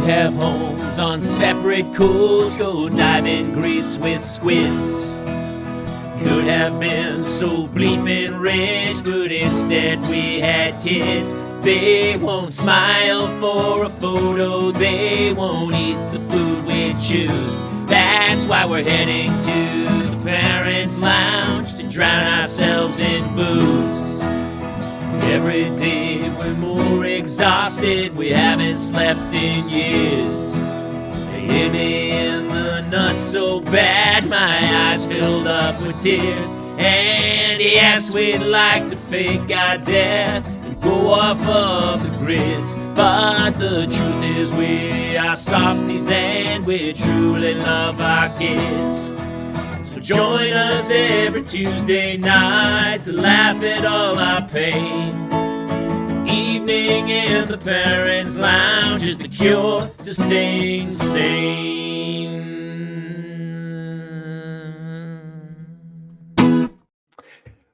Have homes on separate coasts, go dive in Greece with squids. Could have been so bleeping rich, but instead we had kids. They won't smile for a photo, they won't eat the food we choose. That's why we're heading to the Parents' Lounge to drown ourselves in booze. Every day we're more exhausted, we haven't slept in years. They hit me in the nuts so bad, my eyes filled up with tears. And yes, we'd like to fake our death and go off of the grids, but the truth is we are softies and we truly love our kids. So join us every Tuesday night to laugh at all our pain. Evening in the Parents' Lounge is the cure to staying sane.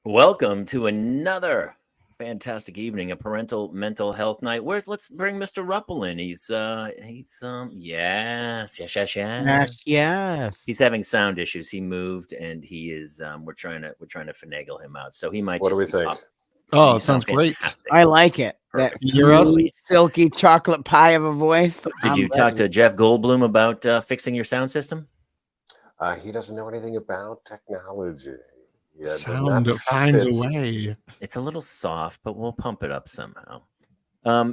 Welcome to another fantastic evening, a parental mental health night. Let's bring Mr. Ruppel in. Yes. He's having sound issues. He moved and he is we're trying to finagle him out. So he might What do we think? Oh, it sounds great. I like it. Perfect. That smooth, silky chocolate pie of a voice. Did you talk to Jeff Goldblum about fixing your sound system? He doesn't know anything about technology. Yeah, sound finds a way. It's a little soft, but we'll pump it up somehow.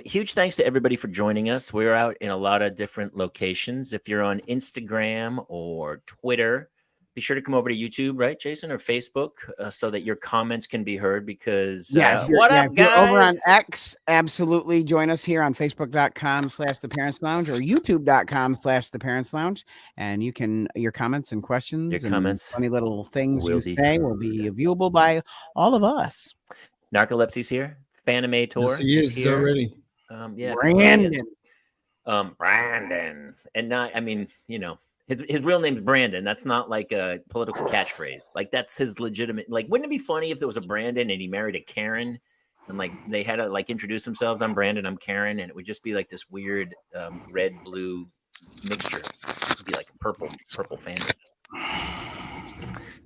Huge thanks to everybody for joining us. We're out in a lot of different locations. If you're on Instagram or Twitter, be sure to come over to YouTube, right, Jason, or Facebook, so that your comments can be heard. Because what up, guys? You're over on X, absolutely join us here on Facebook.com/The Parents Lounge or YouTube.com/The Parents Lounge, and you can your comments and questions, funny little things you say will be viewable by all of us. Narcolepsy's here. Fanimator. Yes, he is here already. Brandon. Brandon, and not. I mean, you know. His real name's Brandon. That's not like a political catchphrase. Like, that's his legitimate. Like, wouldn't it be funny if there was a Brandon and he married a Karen, and like they had to like introduce themselves? I'm Brandon. I'm Karen, and it would just be like this weird red blue mixture. It'd be like purple family.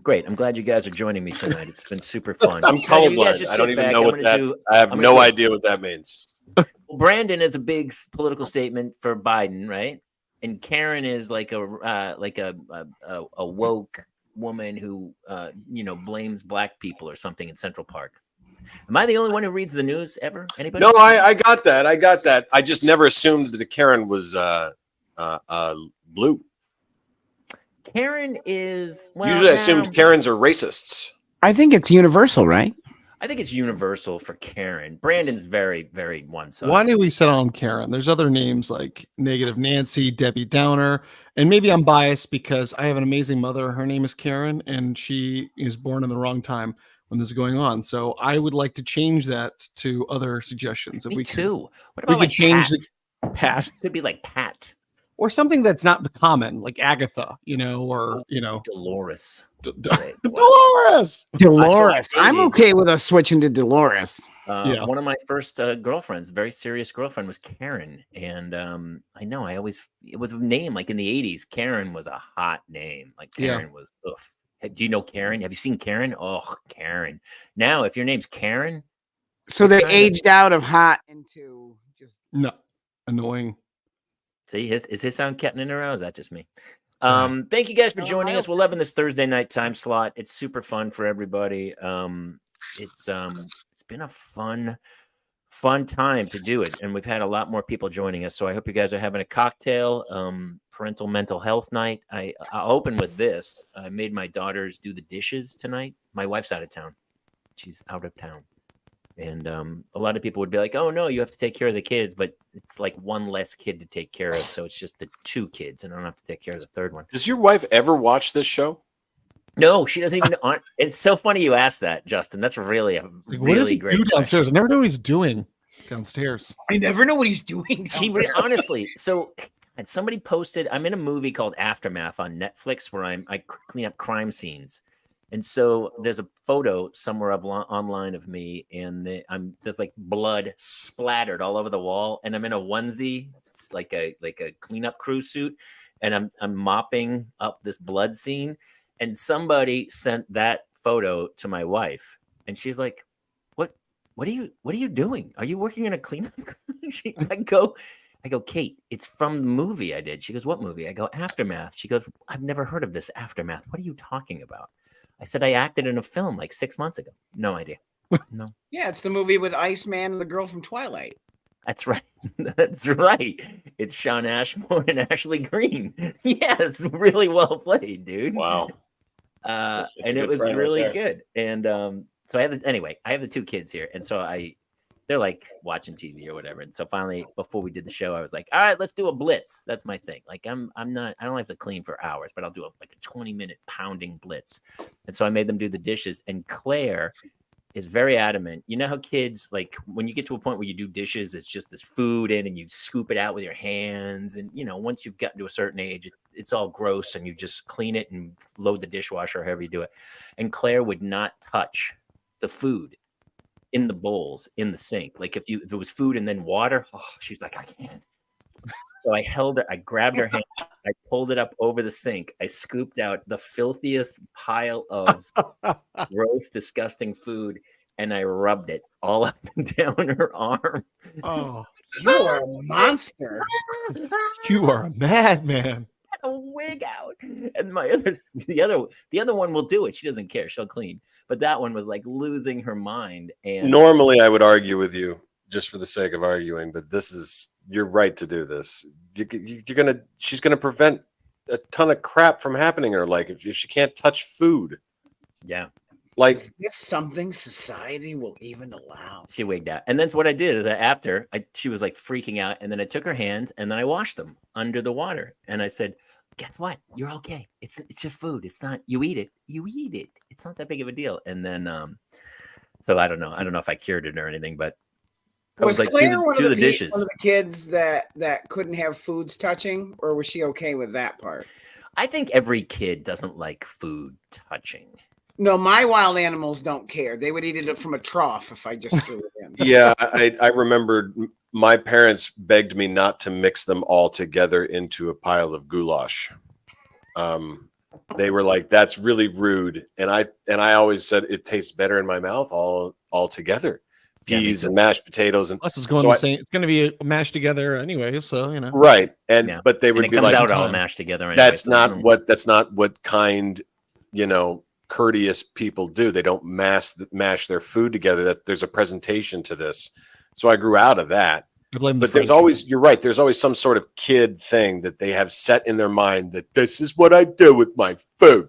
Great. I'm glad you guys are joining me tonight. It's been super fun. I'm colorblind. I don't even know what that. I have no idea what that means. Well, Brandon is a big political statement for Biden, right? And Karen is like a woke woman who blames black people or something in Central Park. Am I the only one who reads the news ever? Anybody? No, I got that. I just never assumed that the Karen was blue. Karen is usually I assumed Karens are racists. I think it's universal, right? I think it's universal for Karen. Brandon's very, very one-sided. Why do we settle on Karen? There's other names like Negative Nancy, Debbie Downer, and maybe I'm biased because I have an amazing mother. Her name is Karen, and she is born in the wrong time when this is going on. So I would like to change that to other suggestions. Me too. What we about could change Pat? the Pat. It could be like Pat. Or something that's not common, like Agatha, or Dolores. Dolores. I'm okay with us switching to Dolores. One of my first girlfriends, very serious girlfriend, was Karen, and I know it was a name like in the 80s. Karen was a hot name. Like Karen was. Ugh. Do you know Karen? Have you seen Karen? Oh, Karen. Now, if your name's Karen, so they aged out of hot into just annoying. See, is his sound getting in or is that just me? Thank you guys for joining us. We're loving this Thursday night time slot. It's super fun for everybody. It's been a fun time to do it, and we've had a lot more people joining us. So I hope you guys are having a cocktail. Parental mental health night. I'll open with this. I made my daughters do the dishes tonight. My wife's out of town. She's out of town. And a lot of people would be like, oh, no, you have to take care of the kids. But it's like one less kid to take care of. So it's just the two kids. And I don't have to take care of the third one. Does your wife ever watch this show? No, she doesn't even. It's so funny you asked that, Justin. That's really a Like, really what does he great do downstairs? I never know what he's doing downstairs. I never know what he's doing. Honestly, so and somebody posted. I'm in a movie called Aftermath on Netflix where I clean up crime scenes, and so there's a photo somewhere online of me, and there's like blood splattered all over the wall, and I'm in a onesie, like a cleanup crew suit, and I'm mopping up this blood scene. And somebody sent that photo to my wife, and she's like, "What are you doing? Are you working in a cleanup crew?" I go, "Kate, it's from the movie I did." She goes, "What movie?" I go, "Aftermath." She goes, "I've never heard of this Aftermath. What are you talking about?" I said, "I acted in a film like 6 months ago." No idea. No. Yeah, it's the movie with Iceman and the girl from Twilight. That's right. That's right. It's Sean Ashmore and Ashley Greene. Yeah, it's really well played, dude. Wow. And it was really good. And so I have the two kids here, and so they're like watching TV or whatever. And so finally, before we did the show, I was like, all right, let's do a blitz. That's my thing. Like I don't have to clean for hours, but I'll do a 20-minute pounding blitz. And so I made them do the dishes, and Claire is very adamant. You know how kids, like when you get to a point where you do dishes, it's just this food in and you scoop it out with your hands. And, once you've gotten to a certain age, it's all gross and you just clean it and load the dishwasher, however you do it. And Claire would not touch the food in the bowls, in the sink. Like if there was food and then water, she's like, I can't. So I held her, I grabbed her hand, I pulled it up over the sink. I scooped out the filthiest pile of gross, disgusting food, and I rubbed it all up and down her arm. Oh, you are a monster. You are a madman. A wig out. And the other one will do it. She doesn't care. She'll clean. But that one was like losing her mind. And normally I would argue with you just for the sake of arguing, but you're right to do this. She's gonna prevent a ton of crap from happening in her life if she can't touch food. Yeah. Like, is this something society will even allow? She wigged out. And that's what I did. After she was like freaking out. And then I took her hands and then I washed them under the water. And I said, guess what? You're okay. It's just food. It's not, you eat it. It's not that big of a deal. And then, so I don't know if I cured it or anything, but I was like, Claire do the dishes. One of the kids that couldn't have foods touching, or was she okay with that part? I think every kid doesn't like food touching. No, my wild animals don't care. They would eat it from a trough if I just threw it in. Yeah, I remembered my parents begged me not to mix them all together into a pile of goulash. They were like, "That's really rude," and I always said it tastes better in my mouth all together. Peas and mashed potatoes, and plus it's going it's going to be mashed together anyway, so right. And but they would be like, out all mashed together. Anyway, that's not what kind courteous people do. They don't mash their food together. That there's a presentation to this. So I grew out of that. But there's always, you're right, there's always some sort of kid thing that they have set in their mind that this is what I do with my food.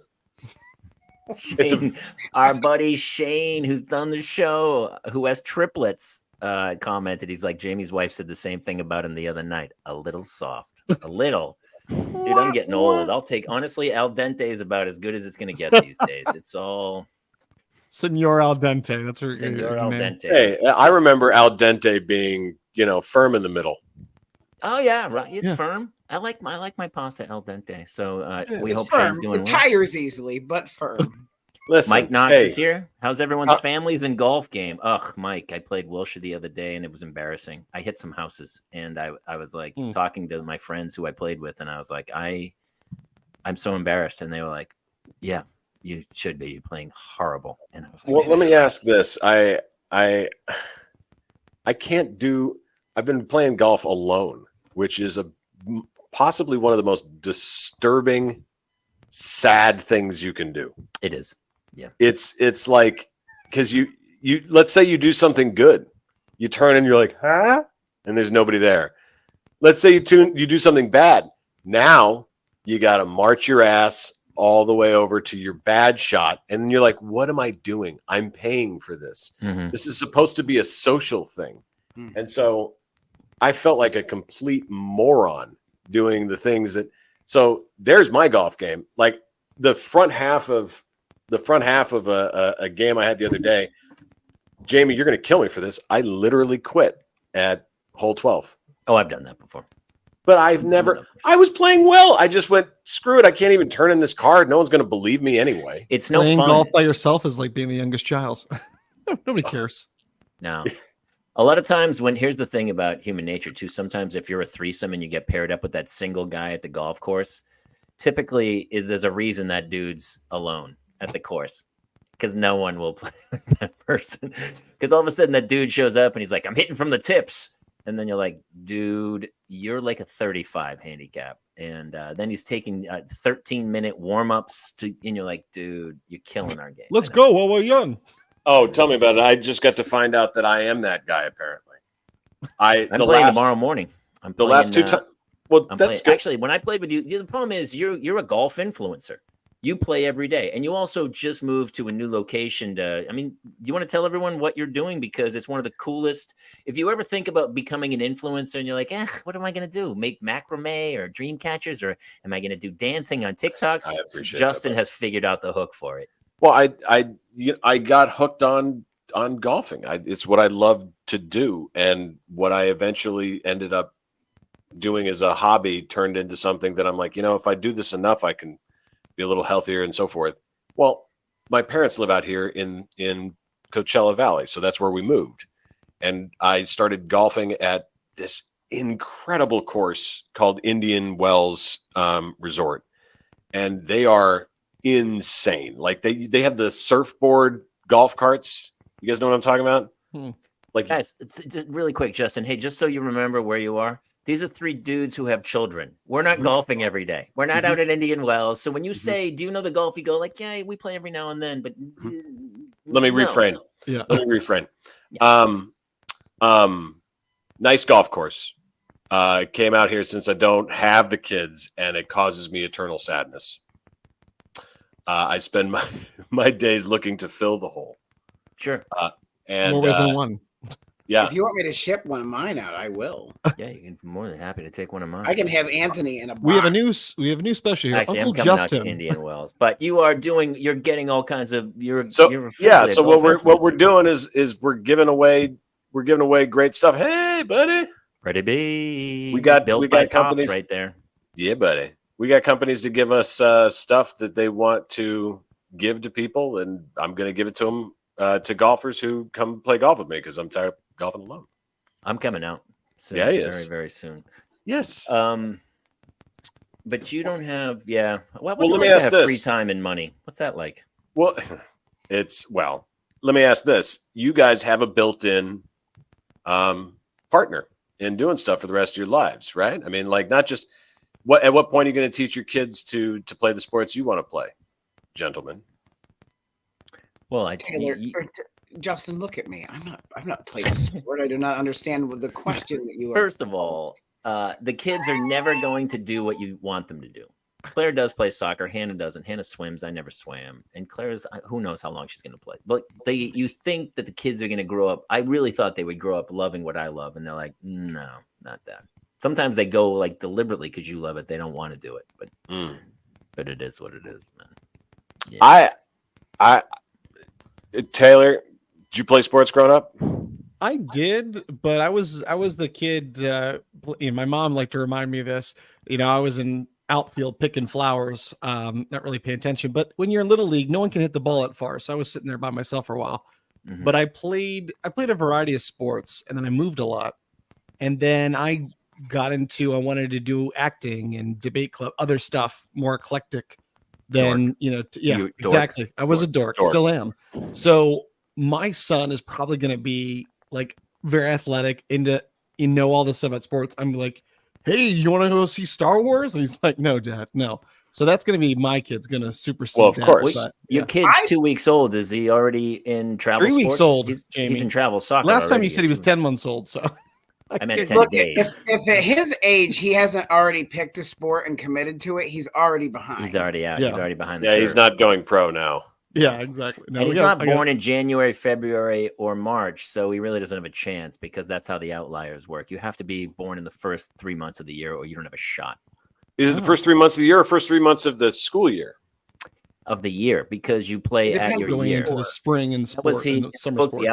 Our buddy Shane, who's done the show, who has triplets, commented. He's like, Jamie's wife said the same thing about him the other night. A little soft. A little. Dude, I'm getting old. Honestly, al dente is about as good as it's going to get these days. It's all Senor al dente. That's her Senor al dente. Hey, I remember al dente being, firm in the middle. Oh yeah, right. It's firm. I like my pasta al dente. So we hope firm. Shane's doing it well. Tires easily, but firm. Listen, Mike Knox is here. How's everyone's families and golf game? Ugh, Mike, I played Wilshire the other day and it was embarrassing. I hit some houses and I was like talking to my friends who I played with, and I was like, I'm so embarrassed. And they were like, yeah, you should be. You're playing horrible. And I was like, well, let me ask this. I can't do. I've been playing golf alone, which is possibly one of the most disturbing, sad things you can do. It is. Yeah. It's like, because you let's say you do something good, you turn and you're like, huh? And there's nobody there. Let's say you do something bad. Now you got to march your ass all the way over to your bad shot. And you're like, what am I doing? I'm paying for this. Mm-hmm. This is supposed to be a social thing. Mm-hmm. And so I felt like a complete moron doing the things that, so there's my golf game. Like the front half of the front half of a game I had the other day. Jamie, you're going to kill me for this. I literally quit at hole 12. Oh, I've done that before. But I was playing well. I just went, screw it. I can't even turn in this card. No one's going to believe me anyway. It's no Playing fun. golf by yourself is like being the youngest child. Nobody cares. No. A lot of times here's the thing about human nature too. Sometimes if you're a threesome and you get paired up with that single guy at the golf course, typically there's a reason that dude's alone at the course. Because no one will play with that person. Because all of a sudden that dude shows up and he's like, I'm hitting from the tips. And then you're like, dude, you're like a 35 handicap. And then he's taking 13-minute warm-ups and you're like, dude, you're killing our game. Let's go while we're young. Oh, tell me about it. I just got to find out that I am that guy, apparently. I'm playing tomorrow morning. The last two times. Well, that's good. Actually, when I played with you, the problem is you're a golf influencer. You play every day, and you also just moved to a new location. Do you want to tell everyone what you're doing? Because it's one of the coolest. If you ever think about becoming an influencer and you're like, what am I going to do? Make macrame or dream catchers, or am I going to do dancing on TikToks? I appreciate Justin has figured out the hook for it. Well, I got hooked on golfing. It's what I love to do, and what I eventually ended up doing as a hobby turned into something that I'm like, if I do this enough, I can be a little healthier and so forth. Well, my parents live out here in Coachella Valley, so that's where we moved. And I started golfing at this incredible course called Indian Wells Resort. And they are insane. Like they have the surfboard golf carts. You guys know what I'm talking about? Like, guys, it's really quick, Justin. Hey, just so you remember where you are, these are three dudes who have children. We're not golfing every day. We're not out at Indian Wells. So when you say, do you know the golf? You go like, yeah, we play every now and then. But let me refrain. Yeah. Let me refrain. Yeah. Nice golf course. Came out here since I don't have the kids, and it causes me eternal sadness. I spend my days looking to fill the hole. Sure. And more ways than one. Yeah. If you want me to ship one of mine out, I will. Yeah, you can be more than happy to take one of mine. I can have Anthony in a box. We have a new special here. Actually, Uncle I'm coming Justin. out to Indian Wells, but you're getting all kinds of So what we're doing is we're giving away great stuff. Hey, buddy. Ready be. We got companies right there. Yeah, buddy. We got companies to give us stuff that they want to give to people, and I'm going to give it to them to golfers who come play golf with me because I'm tired of golfing alone. I'm coming out. So yeah, very, very soon. Yes. But you don't have, yeah. Well, let me ask this. Free time and money. What's that like? Well, let me ask this. You guys have a built-in partner in doing stuff for the rest of your lives, right? I mean, like, not just at what point are you going to teach your kids to play the sports you want to play, gentlemen? Well, Justin, look at me. I'm not playing a sport. I do not understand the question that you are. First of all, the kids are never going to do what you want them to do. Claire does play soccer. Hannah doesn't. Hannah swims. I never swam. And Claire's, who knows how long she's going to play. But you think that the kids are going to grow up. I really thought they would grow up loving what I love. And they're like, no, not that. Sometimes they go like deliberately because you love it. They don't want to do it. But it is what it is, man. Yeah. Taylor, did you play sports growing up? I did, but I was the kid. My mom liked to remind me of this. I was in outfield picking flowers, not really paying attention. But when you're in little league, no one can hit the ball that far. So I was sitting there by myself for a while. Mm-hmm. But I played a variety of sports, and then I moved a lot. And then I wanted to do acting and debate club, other stuff, more eclectic than, exactly. I was a dork, still am. So my son is probably going to be like very athletic, into, all this stuff about sports. I'm like, hey, you want to go see Star Wars? And he's like, no, Dad, no. So that's going to be my kid's going to supersede. Well, of course. But, your kid's 2 weeks old. Is he already in travel 3 weeks sports? old, Jamie. He's in travel soccer. Last time you said he was 10 months old. So I meant 10 days. If at his age he hasn't already picked a sport and committed to it, he's already behind. He's already out. Yeah. He's already behind the curve. He's not going pro now. Yeah, exactly. No, and he's not born in January, February, or March, so he really doesn't have a chance because that's how the outliers work. You have to be born in the first 3 months of the year or you don't have a shot. Is it the first 3 months of the year or first 3 months of the school year? of the year because you play at your going year. into the spring and That was and summer book sports. The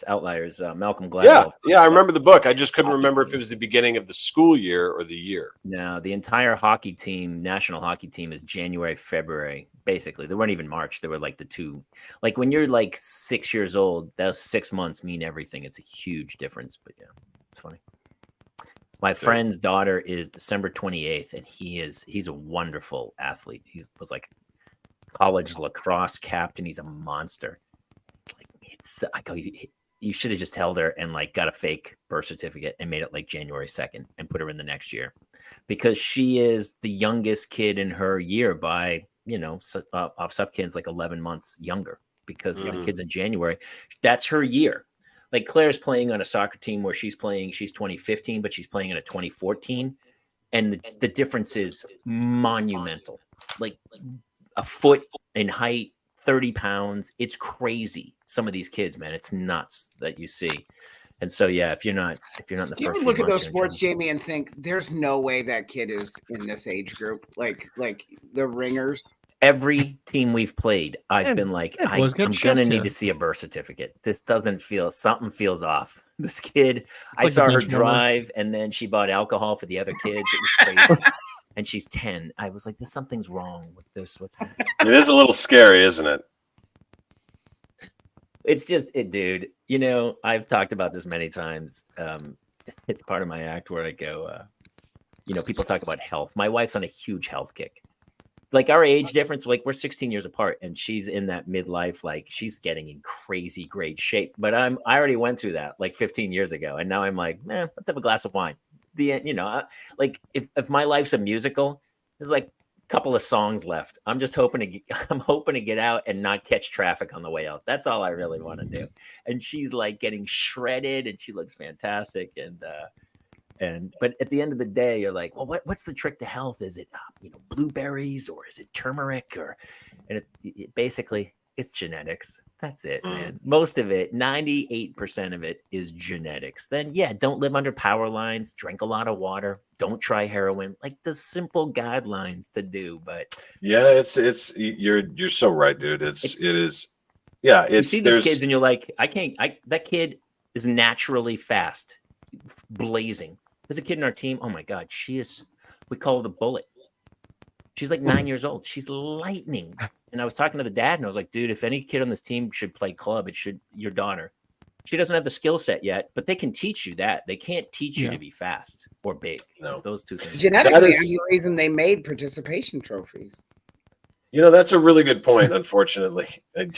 Outliers, Malcolm Gladwell. Yeah, I remember the book. I just couldn't remember if it was the beginning of the school year or the year. No, the entire hockey team, national hockey team, is January, February. Basically, they weren't even March. They were like the two. Like when you're like 6 years old, those 6 months mean everything. It's a huge difference. But yeah, it's funny. My friend's daughter is December 28th, and he's a wonderful athlete. He was like college lacrosse captain. He's a monster. Like I go, you should have just held her and like got a fake birth certificate and made it like January 2nd and put her in the next year, because she is the youngest kid in her year by off stuff kids like 11 months younger, because the kids in January, that's her year. Like Claire's playing on a soccer team where she's 2015, but she's playing in a 2014. And the difference is monumental, like a foot in height, 30 pounds. It's crazy. Some of these kids, man, it's nuts that you see. And so, yeah, if you're not in the first few months, you look at those sports, Jamie, and think there's no way that kid is in this age group, like the ringers. Every team we've played, I've been like, I'm going to need to see a birth certificate. This doesn't feel, something feels off. This kid, I saw her drive, and then she bought alcohol for the other kids. It was crazy. And she's 10. I was like, something's wrong with this. What's happening? It is a little scary, isn't it? It's just dude. I've talked about this many times. It's part of my act where I go, people talk about health. My wife's on a huge health kick. Like our age difference, like we're 16 years apart, and she's in that midlife, like she's getting in crazy great shape. But I already went through that like 15 years ago, and now I'm like, let's have a glass of wine. Like if my life's a musical, there's like a couple of songs left. I'm hoping to get out and not catch traffic on the way out. That's all I really want to do. And she's like getting shredded, and she looks fantastic. But at the end of the day, you're like, well, what's the trick to health? Is it blueberries, or is it turmeric, and basically it's genetics. That's it, man. Most of it, 98% of it is genetics. Then don't live under power lines, drink a lot of water, don't try heroin, like the simple guidelines to do. But yeah, you're so right, dude. It is. Yeah, you see these kids and you're like, that kid is naturally fast, blazing. There's a kid in our team. Oh my God, we call her the bullet. She's like 9 years old. She's lightning. And I was talking to the dad, and I was like, dude, if any kid on this team should play club, it should your daughter. She doesn't have the skill set yet, but they can teach you that. They can't teach you to be fast or big. No, those two things. Genetically, is the reason they made participation trophies. That's a really good point. Unfortunately, do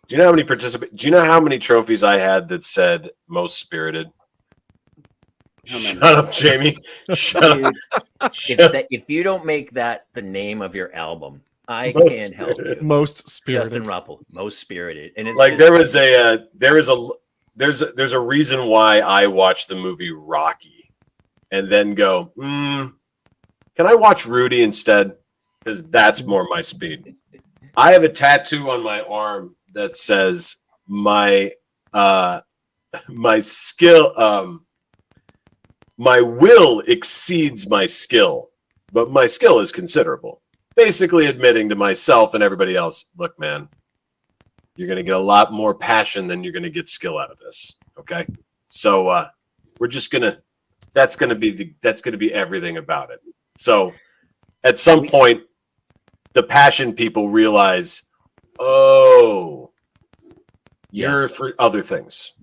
you know how many trophies I had that said most spirited? Shut up, Jamie. Shut up. If you don't make that the name of your album, I can't help you. Most spirited. Justin Ruppel, most spirited. And it's like there's a reason why I watch the movie Rocky and then go, can I watch Rudy instead? Because that's more my speed. I have a tattoo on my arm that says my skill, my will exceeds my skill, but my skill is considerable. Basically admitting to myself and everybody else, look, man, you're going to get a lot more passion than you're going to get skill out of this. Okay. So we're just going to, that's going to be everything about it. So at some point, the passion people realize, you're for other things.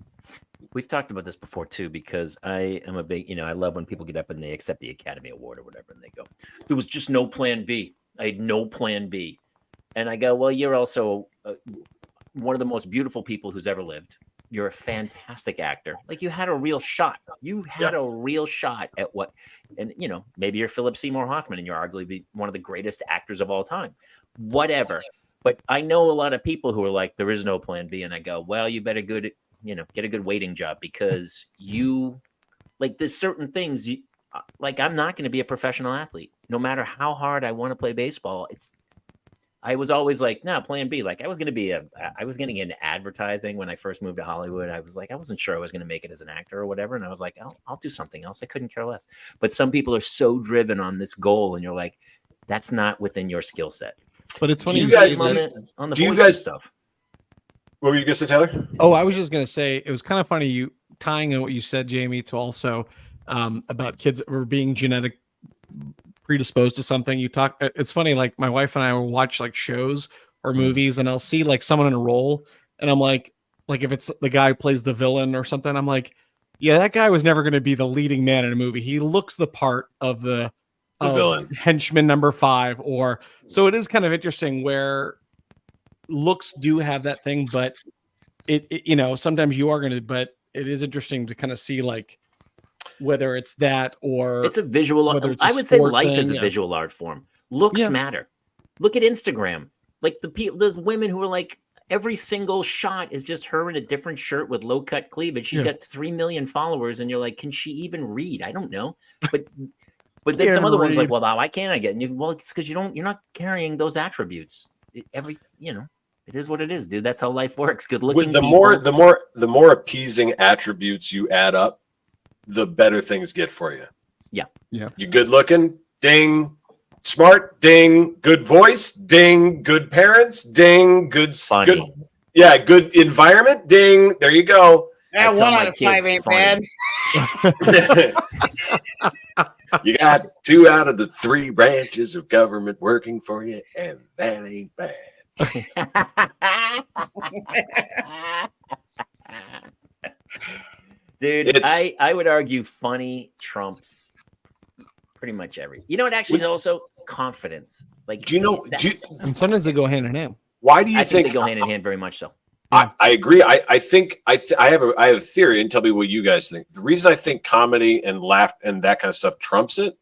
We've talked about this before too, because I am a big, I love when people get up and they accept the Academy Award or whatever, and they go, there was just no plan B. I had no plan B. And I go, well, you're also one of the most beautiful people who's ever lived. You're a fantastic actor. Like you had a real shot. You had a real shot at what, and maybe you're Philip Seymour Hoffman and you're arguably one of the greatest actors of all time, whatever. But I know a lot of people who are like, there is no plan B. And I go, well, you better get a good waiting job, because there's certain things I'm not going to be a professional athlete, no matter how hard I want to play baseball. I was always like, no, plan B. Like I was getting into advertising when I first moved to Hollywood. I was like, I wasn't sure I was going to make it as an actor or whatever. And I was like, I'll do something else. I couldn't care less. But some people are so driven on this goal, and you're like, That's not within your skill set. But it's funny you you guys say that. on the do you voice and guys- stuff. What were you going to say, Taylor? Oh, I was just gonna say it was kind of funny you tying in what you said, Jamie, to also about kids that were being genetic predisposed to something. You talk. It's funny, like my wife and I will watch like shows or movies, and I'll see like someone in a role, and I'm like if it's the guy who plays the villain or something, I'm like, yeah, that guy was never going to be the leading man in a movie. He looks the part of the villain, henchman number 5, or so. It is kind of interesting where looks do have that thing, but it you know, sometimes you are going to, but it is interesting to kind of see like whether it's that or it's a visual. I would say life is a visual art form. Looks matter. Look at Instagram. Like the people, there's women who are like, every single shot is just her in a different shirt with low cut cleavage. She's got 3 million followers, and you're like, can she even read? I don't know, but then some other ones like, well, why can't I get? And well, it's because you're not carrying those attributes. It is what it is, dude. That's how life works. Good looking. The more appeasing attributes you add up, the better things get for you. Yeah. You good looking, ding. Smart, ding. Good voice, ding. Good parents, ding. Good environment, ding. There you go. Yeah, 1 out of 5 ain't bad. You got 2 out of the 3 branches of government working for you, and that ain't bad. Dude, I would argue funny trumps pretty much every. You know what? Actually, also confidence. Like, do you know? And sometimes they go hand in hand. Why do you think they go hand in hand? Very much so. I agree. I think I have a theory, and tell me what you guys think. The reason I think comedy and laugh and that kind of stuff trumps it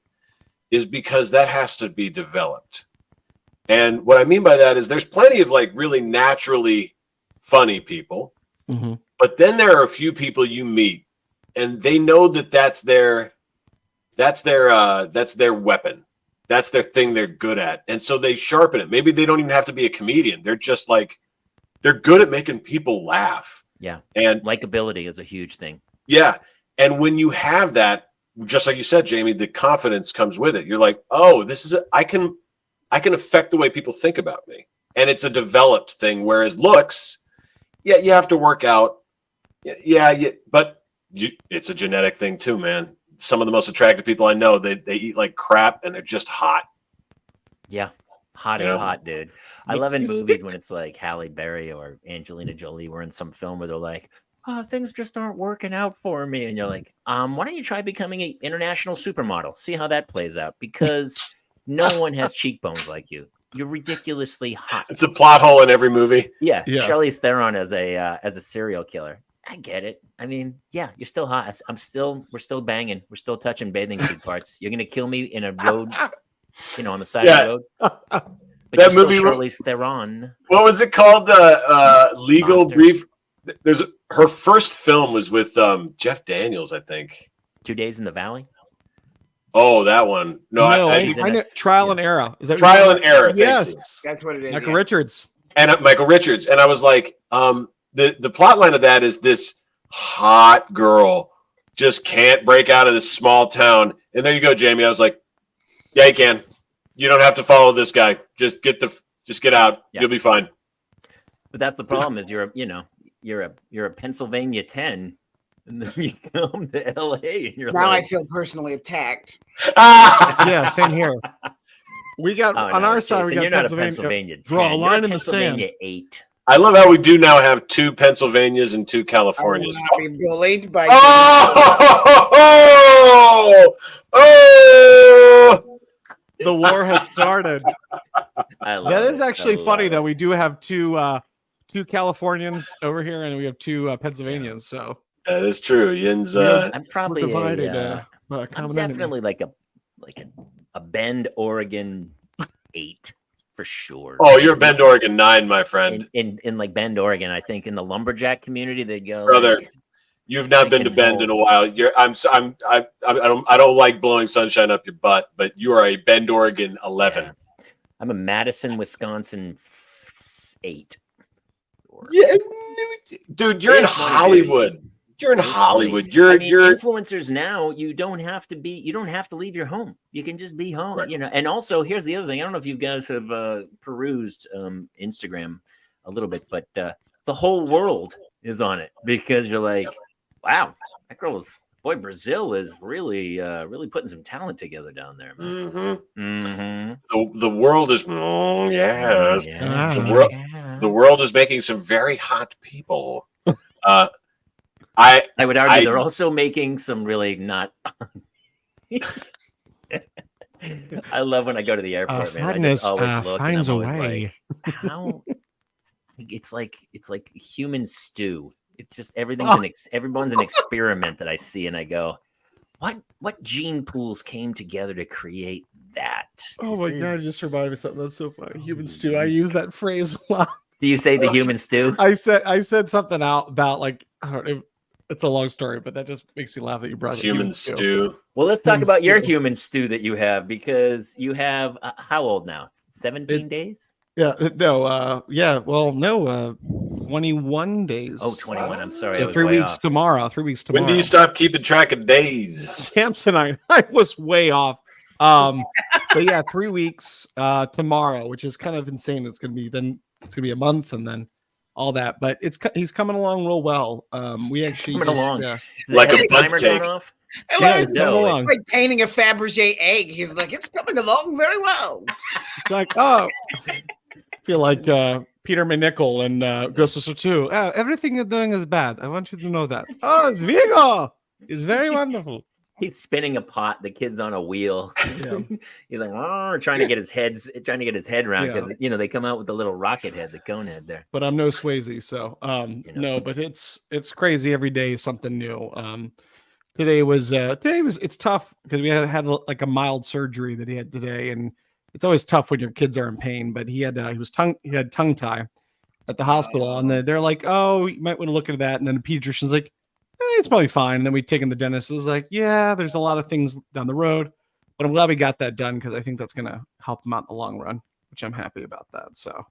is because that has to be developed. And what I mean by that is there's plenty of like really naturally funny people, but then there are a few people you meet, and they know that that's their weapon. That's their thing they're good at. And so they sharpen it. Maybe they don't even have to be a comedian. They're just like, they're good at making people laugh. Yeah. And likability is a huge thing. Yeah. And when you have that, just like you said, Jamie, the confidence comes with it. You're like, oh, I can affect the way people think about me. And it's a developed thing. Whereas looks, you have to work out. But it's a genetic thing too, man. Some of the most attractive people I know, they eat like crap and they're just hot. Yeah. Hot is hot, dude. I love in movies when it's like Halle Berry or Angelina Jolie were in some film where they're like, oh, things just aren't working out for me. And you're like, why don't you try becoming an international supermodel? See how that plays out. Because no one has cheekbones like you. You're ridiculously hot. It's a plot hole in every movie. Yeah. Charlize Theron as a serial killer. I get it. I mean, yeah, you're still hot. We're still banging. We're still touching bathing suit parts. You're going to kill me in a road, on the side of the road. But that movie, Charlize Theron. What was it called? Legal Monster. Brief. Her first film was with Jeff Daniels, I think. 2 Days in the Valley. Oh, that one. No, I know. Trial and Error. Is that Trial and Error? Yes, that's what it is. Michael Richards. And Michael Richards. And I was like, the plot line of that is this hot girl just can't break out of this small town. And there you go, Jamie. I was like, yeah, you can. You don't have to follow this guy. Just get out. Yeah. You'll be fine. But that's the problem is you're a Pennsylvania 10, and then you come to LA and you're now like, I feel personally attacked. Yeah, same here. We got on our side. Jason, we got you're Pennsylvania. not a Pennsylvania 10. Draw a line in the Pennsylvania sand. 8. I love how we do now have 2 Pennsylvanias and 2 Californias. I will not be bullied by The war has started. That is actually funny, though. We do have two Californians over here, and we have 2 Pennsylvanians. So that is true. Yin's. I'm probably divided. I'm definitely like a Bend, Oregon 8 for sure. Oh, you're Bend, Oregon 9, my friend. In like Bend, Oregon, I think in the lumberjack community they go. Brother, you've not been to Bend in a while. I don't like blowing sunshine up your butt, but you are a Bend, Oregon 11. Yeah. I'm a Madison, Wisconsin 8. Yeah, dude, you're in Hollywood. You're in Hollywood. You're influencers now. You don't have to leave your home. You can just be home, right. And also, here's the other thing. I don't know if you guys have perused Instagram a little bit, but the whole world is on it because you're like, wow, that girl Brazil is really putting some talent together down there, man. The world is the world is making some very hot people. I would argue they're also making some really not. I love when I go to the airport, man. I just always look and I'm always like, how? It's like human stew. It's just everyone's an experiment that I see, and I go, what gene pools came together to create that? Oh my God! I just reminded me of something that's so funny. Human stew. I use that phrase a lot. Do you say the human stew? I said something out about like I don't know. It's a long story, but that just makes me laugh that you brought human stew. Well, let's talk about your human stew that you have because you have how old now? 17 days? Yeah, no, 21 days. Oh, 21. I'm sorry. So 3 weeks tomorrow. 3 weeks tomorrow. When do you stop keeping track of days? Samson, I was way off. But yeah, 3 weeks tomorrow, which is kind of insane. It's gonna be a month and then all that, but he's coming along real well. We actually like a butt cake. It's like painting a Fabergé egg. He's like, it's coming along very well. It's like, oh, I feel like Peter McNichol and Ghostbusters 2. Everything you're doing is bad. I want you to know that. Oh, it's Vigo. It's very wonderful. He's spinning a pot. The kid's on a wheel. Yeah. He's like, trying to get his head around because they come out with the little rocket head, the cone head there. But I'm no Swayze, so no. But it's crazy. Every day is something new. Today was it's tough because we had like a mild surgery that he had today, and it's always tough when your kids are in pain. But he had tongue tie at the hospital, and they're like, oh, you might want to look into that. And then the pediatrician's like, it's probably fine. And then we take him to the dentist. It's like, yeah, there's a lot of things down the road, but I'm glad we got that done because I think that's going to help him out in the long run, which I'm happy about that. So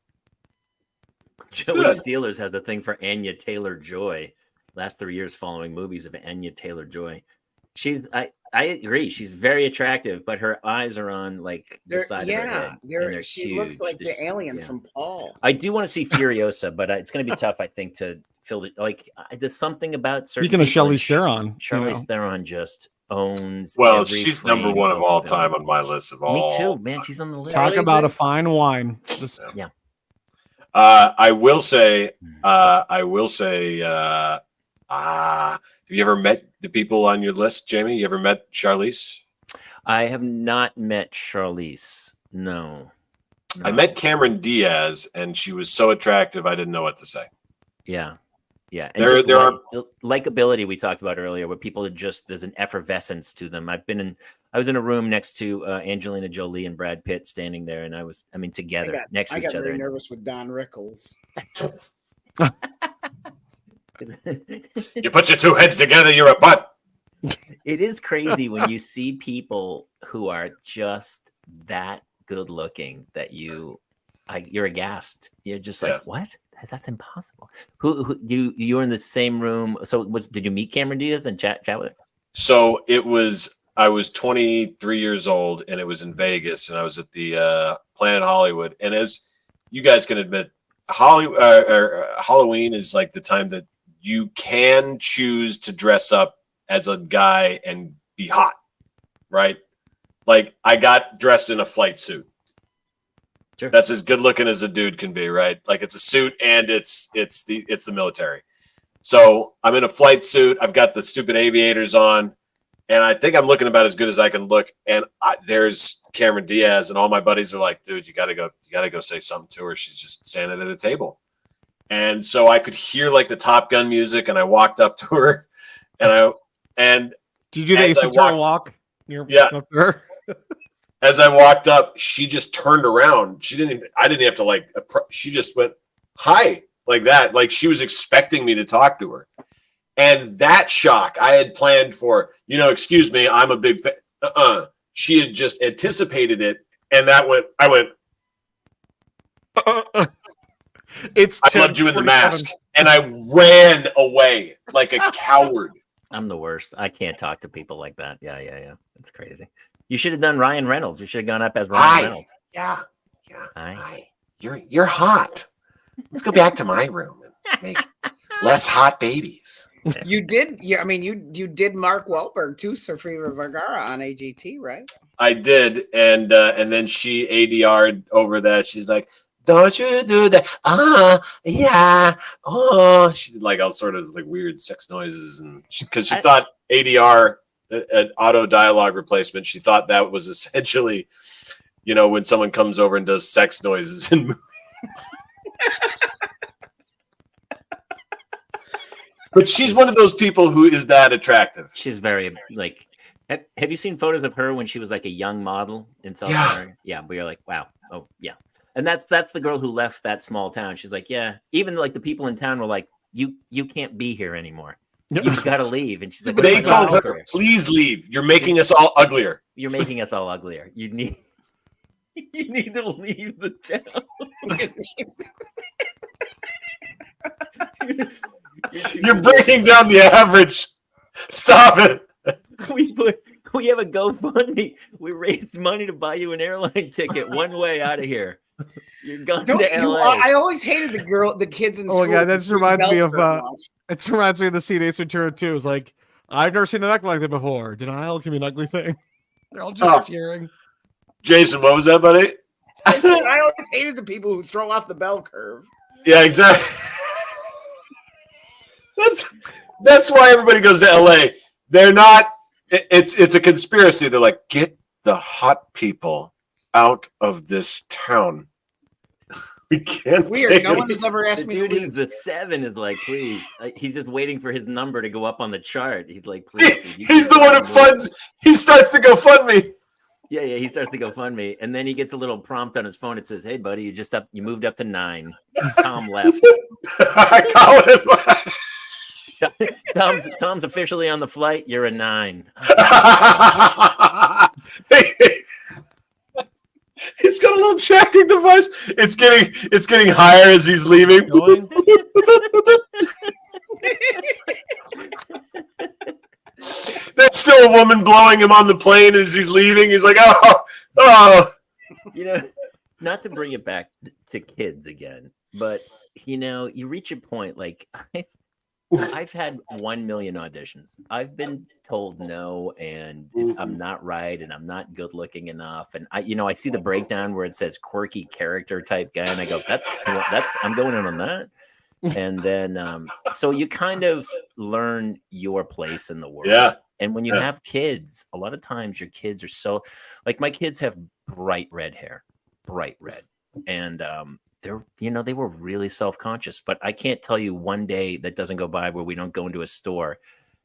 Joey Steelers has a thing for Anya Taylor-Joy. Last 3 years following movies of Anya Taylor-Joy. I agree. She's very attractive, but her eyes are on like the side of her head. She looks like the alien from Paul. I do want to see Furiosa, but it's going to be tough, I think, to fill it. Like, there's something about certain. Speaking of Charlize Theron, Charlize Theron just owns. Well, she's number one of all time on my list of all. Me too, man. She's on the list. Talk about a fine wine. Yeah. I will say. Have you ever met the people on your list, Jamie? You ever met Charlize? I have not met Charlize. No. I met Cameron Diaz, and she was so attractive, I didn't know what to say. Yeah. And there are likability we talked about earlier, where people there's an effervescence to them. I was in a room next to Angelina Jolie and Brad Pitt standing there, and together next to each other. I got very nervous with Don Rickles. You put your two heads together, you're a butt. It is crazy when you see people who are just that good looking that you're aghast. You're just like, what? That's impossible. Who you were in the same room? So did you meet Cameron Diaz and chat with her? So I was 23 years old, and it was in Vegas, and I was at the Planet Hollywood, and as you guys can admit, Halloween is like the time that you can choose to dress up as a guy and be hot, right? Like I got dressed in a flight suit. Sure. That's as good looking as a dude can be, right? Like it's a suit and it's the military. So I'm in a flight suit. I've got the stupid aviators on, and I think I'm looking about as good as I can look. And there's Cameron Diaz, and all my buddies are like, "Dude, you gotta go say something to her. She's just standing at a table." And so I could hear like the Top Gun music, and I walked up to her, and did you do the Ace Ventura walk? Yeah. As I walked up, she just turned around. I didn't have to she just went, "Hi," like that. Like she was expecting me to talk to her. And that shock I had planned for, excuse me, I'm a big fan. She had just anticipated it. And I went, I loved you in the mask. and I ran away like a coward. I'm the worst. I can't talk to people like that. Yeah. That's crazy. You should have done Ryan Reynolds. You should have gone up as Ryan Reynolds. Yeah. Hi. You're hot. Let's go back to my room and make less hot babies. You did. Yeah, I mean, you did Mark Wahlberg too, Sofia Vergara on AGT, right? I did, and then she ADR'd over that. She's like, "Don't you do that? Yeah, oh." She did like all sort of like weird sex noises, and because she thought ADR, an auto dialogue replacement, she thought that was essentially, when someone comes over and does sex noises in movies. But she's one of those people who is that attractive. She's very like. Have you seen photos of her when she was like a young model in South America? Yeah, we are like, wow, oh yeah, and that's the girl who left that small town. She's like, yeah, even like the people in town were like, you can't be here anymore. You've got to leave. And she's like, they told her, please leave. You're making us all uglier. You're making us all uglier. You need to leave the town. You're breaking down the average. Stop it. We have a GoFundMe. We raised money to buy you an airline ticket one way out of here. You're going to LA. I always hated the kids in school. Oh my God, that reminds me of it reminds me of the scene Ace Ventura 2. It's like, I've never seen an ugly like that before. Denial can be an ugly thing. They're all just cheering. Jason, what was that, buddy? I said I always hated the people who throw off the bell curve. Yeah, exactly. That's why everybody goes to LA. They're not. It's a conspiracy. They're like, get the hot people out of this town. We can't. Weird. No one has ever asked me. Dude, who's the 7 is like, please. He's just waiting for his number to go up on the chart. He's like, please. He's the one who funds. He starts to GoFundMe. Yeah. He starts to GoFundMe, and then he gets a little prompt on his phone. It says, "Hey, buddy, you moved up to 9." Tom left. Tom's officially on the flight. You're a 9. He's got a little tracking device. It's getting higher as he's leaving. There's still a woman blowing him on the plane as he's leaving. He's like, oh. Not to bring it back to kids again, but you reach a point like I've had 1 million auditions. I've been told no, and I'm not right, and I'm not good looking enough. And I see the breakdown where it says quirky character type guy, and I go, that's I'm going in on that. And then so you kind of learn your place in the world. Yeah. And when you have kids, a lot of times your kids are so like my kids have bright red hair, and they were really self-conscious, but I can't tell you one day that doesn't go by where we don't go into a store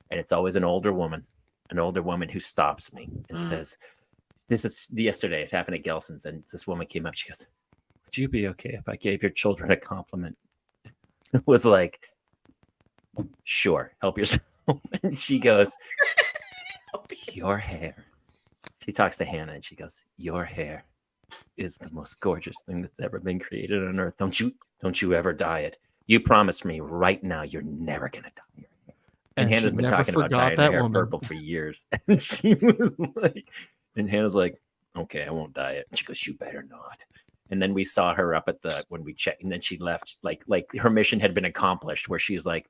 and it's always an older woman who stops me and says, this is yesterday, it happened at Gelson's, and this woman came up, she goes, would you be okay if I gave your children a compliment? It was like, sure, help yourself. And she goes, your hair. She talks to Hannah and she goes, your hair is the most gorgeous thing that's ever been created on earth. Don't you ever dye it. You promised me right now you're never gonna dye your hair. And Hannah's been talking about dyeing her hair purple for years. And she was like, and Hannah's like, okay, I won't dye it. And she goes, you better not. And then we saw her up at when we checked, and then she left like her mission had been accomplished, where she's like,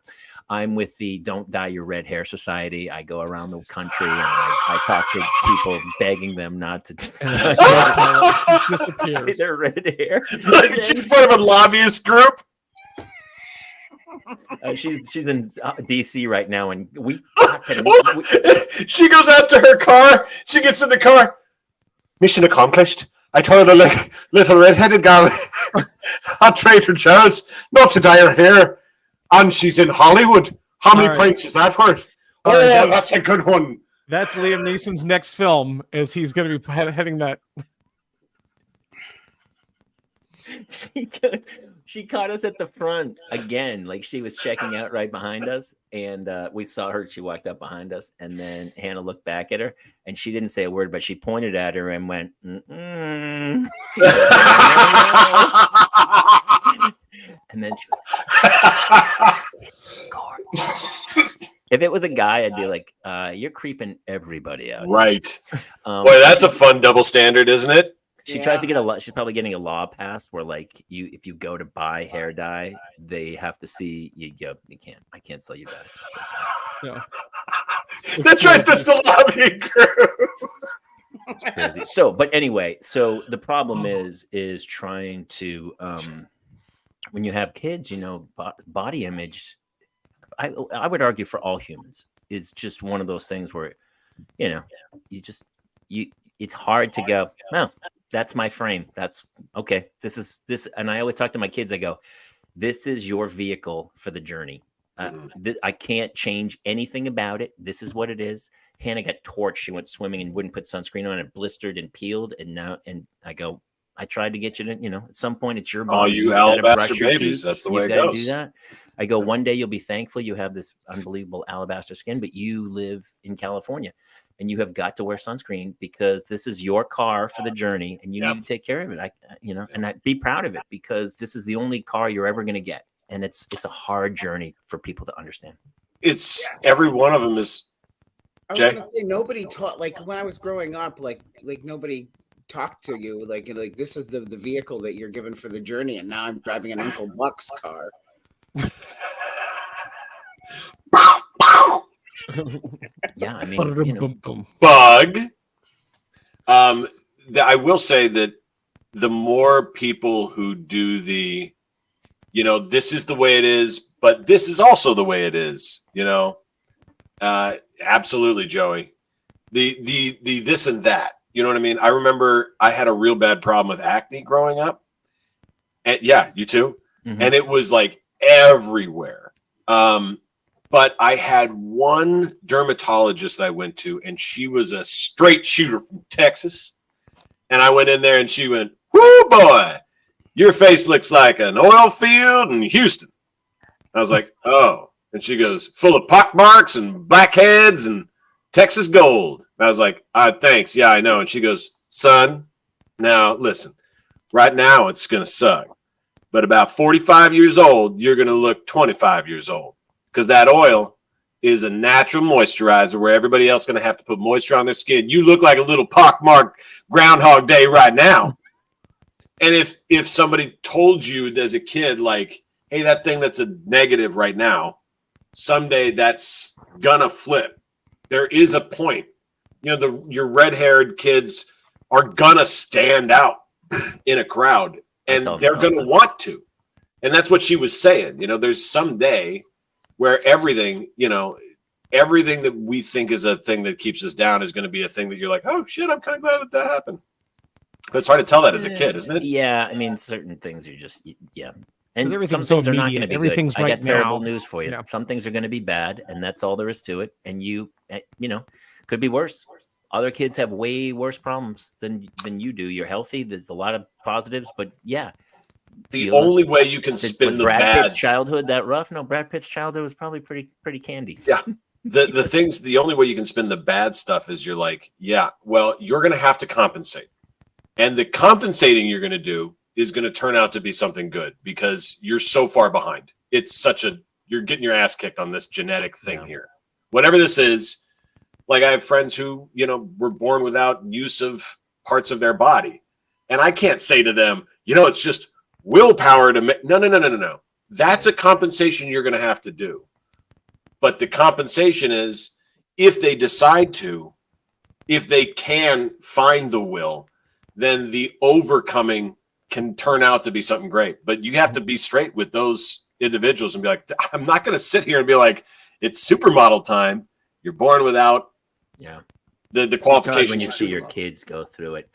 I'm with the Don't Dye Your Red Hair Society. I go around the country and I talk to people begging them not to dye their red hair. She's part of a lobbyist group. She's in DC right now, and she goes out to her car. She gets in the car. Mission accomplished. I told a little red-headed gal at Trader Joe's not to dye her hair, and she's in Hollywood. How many points is that worth? That's a good one. That's Liam Neeson's next film, is he's going to be heading that. She caught us at the front again, like she was checking out right behind us, and we saw her. She walked up behind us, and then Hannah looked back at her, and she didn't say a word, but she pointed at her and went, And then she was like, if it was a guy, I'd be like, you're creeping everybody out. Right. Boy, that's a fun double standard, isn't it? She tries to get she's probably getting a law passed where like if you go to buy hair dye, they have to see you I can't sell you dye. No. That's right. That's the lobbying crew. It's crazy. So, but anyway, so the problem is trying to when you have kids, body image. I would argue for all humans is just one of those things where, it's hard to go, no, that's my frame. That's okay. This is. And I always talk to my kids. I go, this is your vehicle for the journey. I can't change anything about it. This is what it is. Hannah got torched. She went swimming and wouldn't put sunscreen on. It blistered and peeled. And I go, I tried to get you to, at some point it's your body. Oh, you alabaster babies. That's the way it goes. Do that. I go, one day you'll be thankful you have this unbelievable alabaster skin, but you live in California and you have got to wear sunscreen because this is your car for the journey and you need to take care of it. And be proud of it because this is the only car you're ever going to get. And it's a hard journey for people to understand. It's every one of them is. I was going to say nobody taught, like when I was growing up, like nobody talked to you like this is the vehicle that you're given for the journey, and now I'm driving an Uncle Buck's car. Yeah, I mean, bug. I will say that the more people who do the, this is the way it is, but this is also the way it is, absolutely, Joey. The this and that. You know what I mean? I remember I had a real bad problem with acne growing up. And you too. Mm-hmm. And it was like everywhere. But I had one dermatologist I went to, and she was a straight shooter from Texas. And I went in there and she went, "Whoo, boy, your face looks like an oil field in Houston." I was like, "Oh." And she goes, "Full of pockmarks and blackheads and Texas gold." I was like, "Thanks. Yeah, I know." And she goes, "Son, now listen, right now it's going to suck. But about 45 years old, you're going to look 25 years old because that oil is a natural moisturizer where everybody else is going to have to put moisture on their skin. You look like a little pockmarked Groundhog Day right now." And if somebody told you as a kid, like, "Hey, that thing that's a negative right now, someday that's going to flip." There is a point. Your red-haired kids are gonna stand out in a crowd, and they're gonna want to. And that's what she was saying. There's some day where everything that we think is a thing that keeps us down is going to be a thing that you're like, "Oh shit, I'm kind of glad that happened." But it's hard to tell that as a kid, isn't it? Yeah, I mean, certain things are just And some things are not immediate. going to be Everything's good. right I got terrible now. news for you. Yeah. Some things are going to be bad, and that's all there is to it. And could be worse. Other kids have way worse problems than you do. You're healthy. There's a lot of positives, but the only way you can spin the Brad Pitt's childhood that rough? No, Brad Pitt's childhood was probably pretty candy. Yeah. The only way you can spin the bad stuff is you're like, well, you're going to have to compensate. And the compensating you're going to do is going to turn out to be something good because you're so far behind. It's you're getting your ass kicked on this genetic thing here. Whatever this is, like I have friends who, were born without use of parts of their body. And I can't say to them, it's just willpower to make. No. That's a compensation you're going to have to do. But the compensation is if they decide to, if they can find the will, then the overcoming can turn out to be something great. But you have to be straight with those individuals and be like, I'm not going to sit here and be like, it's supermodel time. You're born without the qualifications. When you see your kids go through it.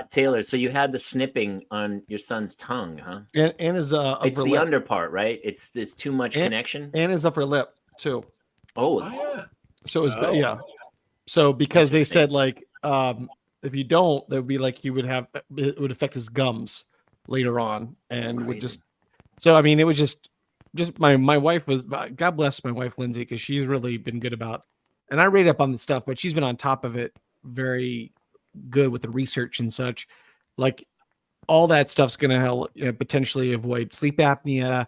Taylor, so you had the snipping on your son's tongue, huh? And his upper it's the lip. under part, right? It's too much connection. And his upper lip too. Oh yeah. So it was So because they said like if you don't, that would be like it would affect his gums later on, and would just. So I mean, it was just my wife was. God bless my wife Lindsay, because she's really been good about. And I read up on the stuff, but she's been on top of it, very good with the research and such. Like all that stuff's going to help potentially avoid sleep apnea,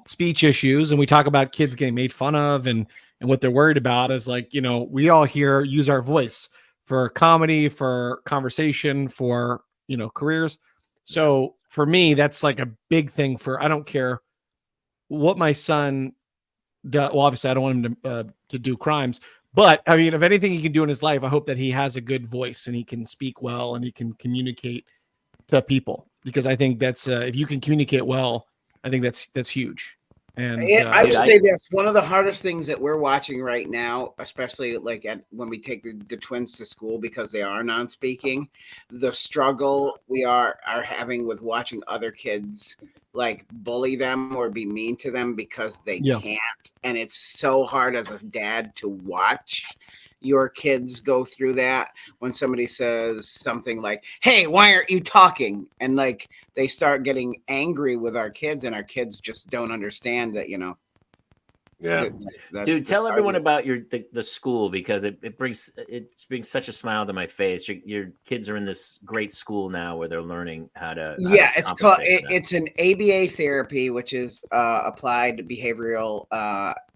speech issues. And we talk about kids getting made fun of and what they're worried about is like, we all here use our voice for comedy, for conversation, for, careers. So for me, that's like a big thing I don't care what my son does. Well, obviously I don't want him to do crimes, but I mean, if anything he can do in his life, I hope that he has a good voice and he can speak well and he can communicate to people, because I think that's if you can communicate well, I think that's huge. And I would say that's one of the hardest things that we're watching right now, especially like when we take the twins to school because they are non-speaking. The struggle we are having with watching other kids like bully them or be mean to them because they can't, and it's so hard as a dad to watch your kids go through that when somebody says something like, "Hey, why aren't you talking?" And like they start getting angry with our kids, and our kids just don't understand that, Yeah. Dude, tell everyone about the school, because it brings such a smile to my face. Your kids are in this great school now where they're learning how to. It's called it's an ABA therapy, which is applied behavioral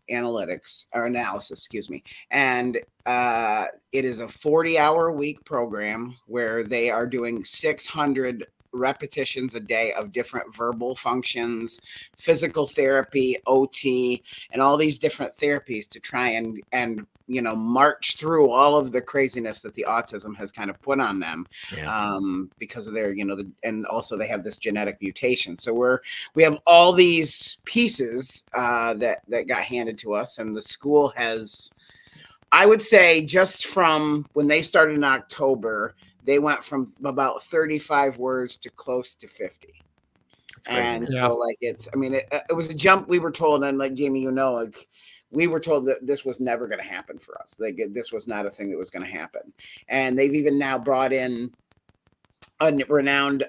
analytics or analysis, excuse me. And it is a 40-hour week program where they are doing 600 repetitions a day of different verbal functions, physical therapy, OT, and all these different therapies to try and march through all of the craziness that the autism has kind of put on them, because of their, and also they have this genetic mutation. So we have all these pieces that got handed to us, and the school has, I would say, just from when they started in October, they went from about 35 words to close to 50. And so like, it was a jump. We were told, and like Jamie, like we were told that this was never going to happen for us. Like this was not a thing that was going to happen. And they've even now brought in a renowned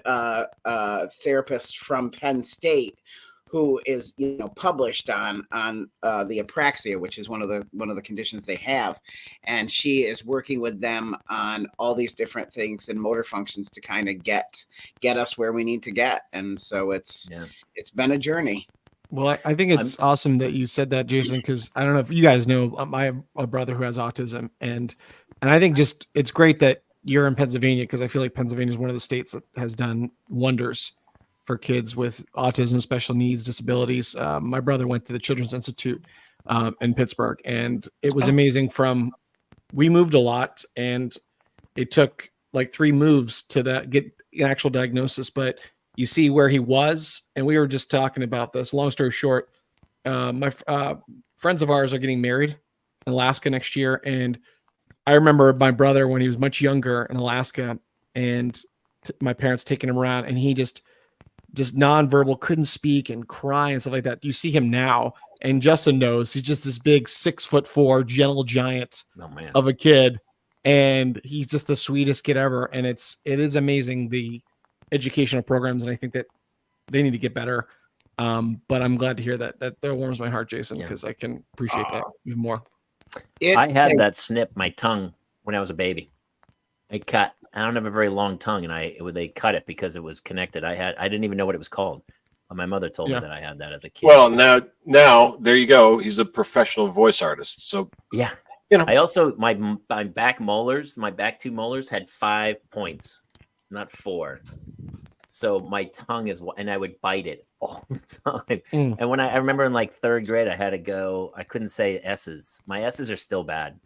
therapist from Penn State who is published on the apraxia, which is one of the conditions they have, and she is working with them on all these different things and motor functions to kind of get us where we need to get. And so it's been a journey. Well, I think it's awesome that you said that, Jason, because I don't know if you guys know, I have a brother who has autism, and I think just it's great that you're in Pennsylvania, because I feel like Pennsylvania is one of the states that has done wonders for kids with autism, special needs, disabilities. My brother went to the Children's Institute in Pittsburgh, and it was amazing. We moved a lot, and it took like 3 moves to get an actual diagnosis, but you see where he was. And we were just talking about this. Long story short, my friends of ours are getting married in Alaska next year. And I remember my brother when he was much younger in Alaska, and my parents taking him around, and he just nonverbal, couldn't speak and cry and stuff like that. You see him now, and Justin knows he's just this big 6'4" gentle giant of a kid, and he's just the sweetest kid ever. And it is amazing, the educational programs, and I think that they need to get better. But I'm glad to hear that warms my heart, Jason, because I can appreciate that even more. I had that snip my tongue when I was a baby. I don't have a very long tongue, and they cut it because it was connected. I didn't even know what it was called. My mother told me that I had that as a kid. Well, now there you go. He's a professional voice artist. So yeah, I also my back molars, my back 2 molars had 5 points, not 4. So my tongue and I would bite it all the time. And when I remember in like 3rd grade, I had to go. I couldn't say S's. My S's are still bad.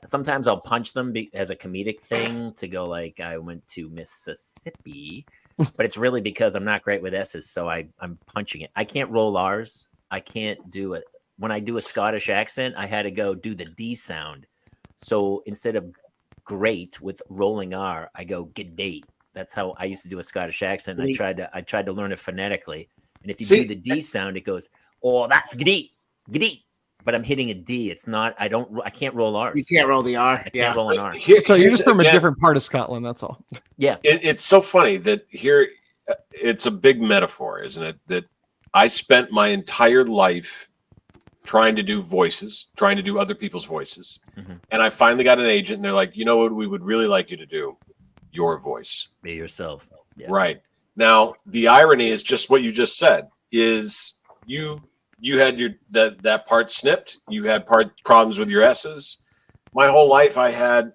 Sometimes I'll punch them as a comedic thing to go like I went to Mississippi, but it's really because I'm not great with S's, so I'm punching it. I can't roll R's. I can't do it. When I do a Scottish accent, I had to go do the D sound. So instead of great with rolling R, I go g'day. That's how I used to do a Scottish accent. And I tried to learn it phonetically. And if you do the D sound, it goes, "Oh, that's g'day, g'day." But I'm hitting a D. It's not. I can't roll R's. You can't roll the R. I can't roll an R. So you're just from a different part of Scotland. That's all. Yeah. It's so funny that here, it's a big metaphor, isn't it? That I spent my entire life trying to do voices, trying to do other people's voices. Mm-hmm. And I finally got an agent, and they're like, you know what? We would really like you to do your voice. Be yourself. Yeah. Right. Now, the irony is just what you just said is you had that part snipped. You had problems with your S's. My whole life I had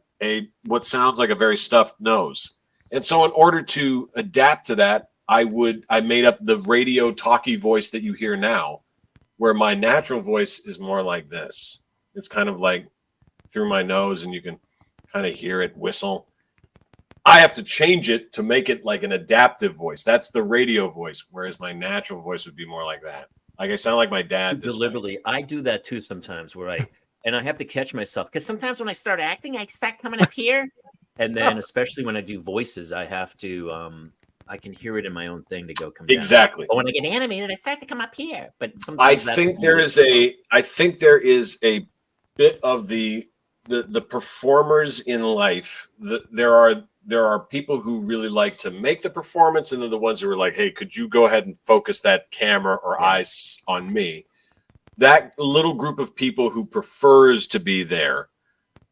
what sounds like a very stuffed nose. And so in order to adapt to that, I made up the radio talkie voice that you hear now, where my natural voice is more like this. It's kind of like through my nose, and you can kind of hear it whistle. I have to change it to make it like an adaptive voice. That's the radio voice, whereas my natural voice would be more like that. Like I sound like my dad. Deliberately, I do that too sometimes, where I have to catch myself, because sometimes when I start acting, I start coming up here, and then especially when I do voices, I have to I can hear it in my own thing to come down. Exactly. But when I get animated, I start to come up here. But I sometimes think there is a bit of the performers in life. There are people who really like to make the performance, and they're the ones who are like, hey, could you go ahead and focus that camera or eyes on me? That little group of people who prefers to be there,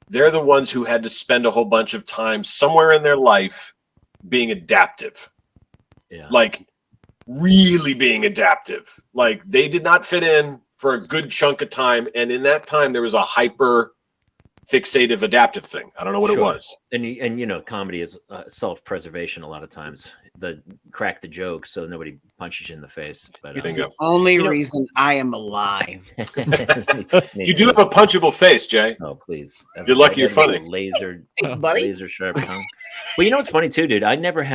they're the ones who had to spend a whole bunch of time somewhere in their life being adaptive. Yeah. Like really being adaptive. Like they did not fit in for a good chunk of time. And in that time, there was a hyper fixative adaptive thing. I don't know what it was. And comedy is self-preservation a lot of times. Crack the joke so nobody punches you in the face. But it's the only reason I am alive. You do have a punchable face, Jay. Oh, please. You're lucky you're funny. Laser sharp tongue. Well, you know what's funny too, dude? I never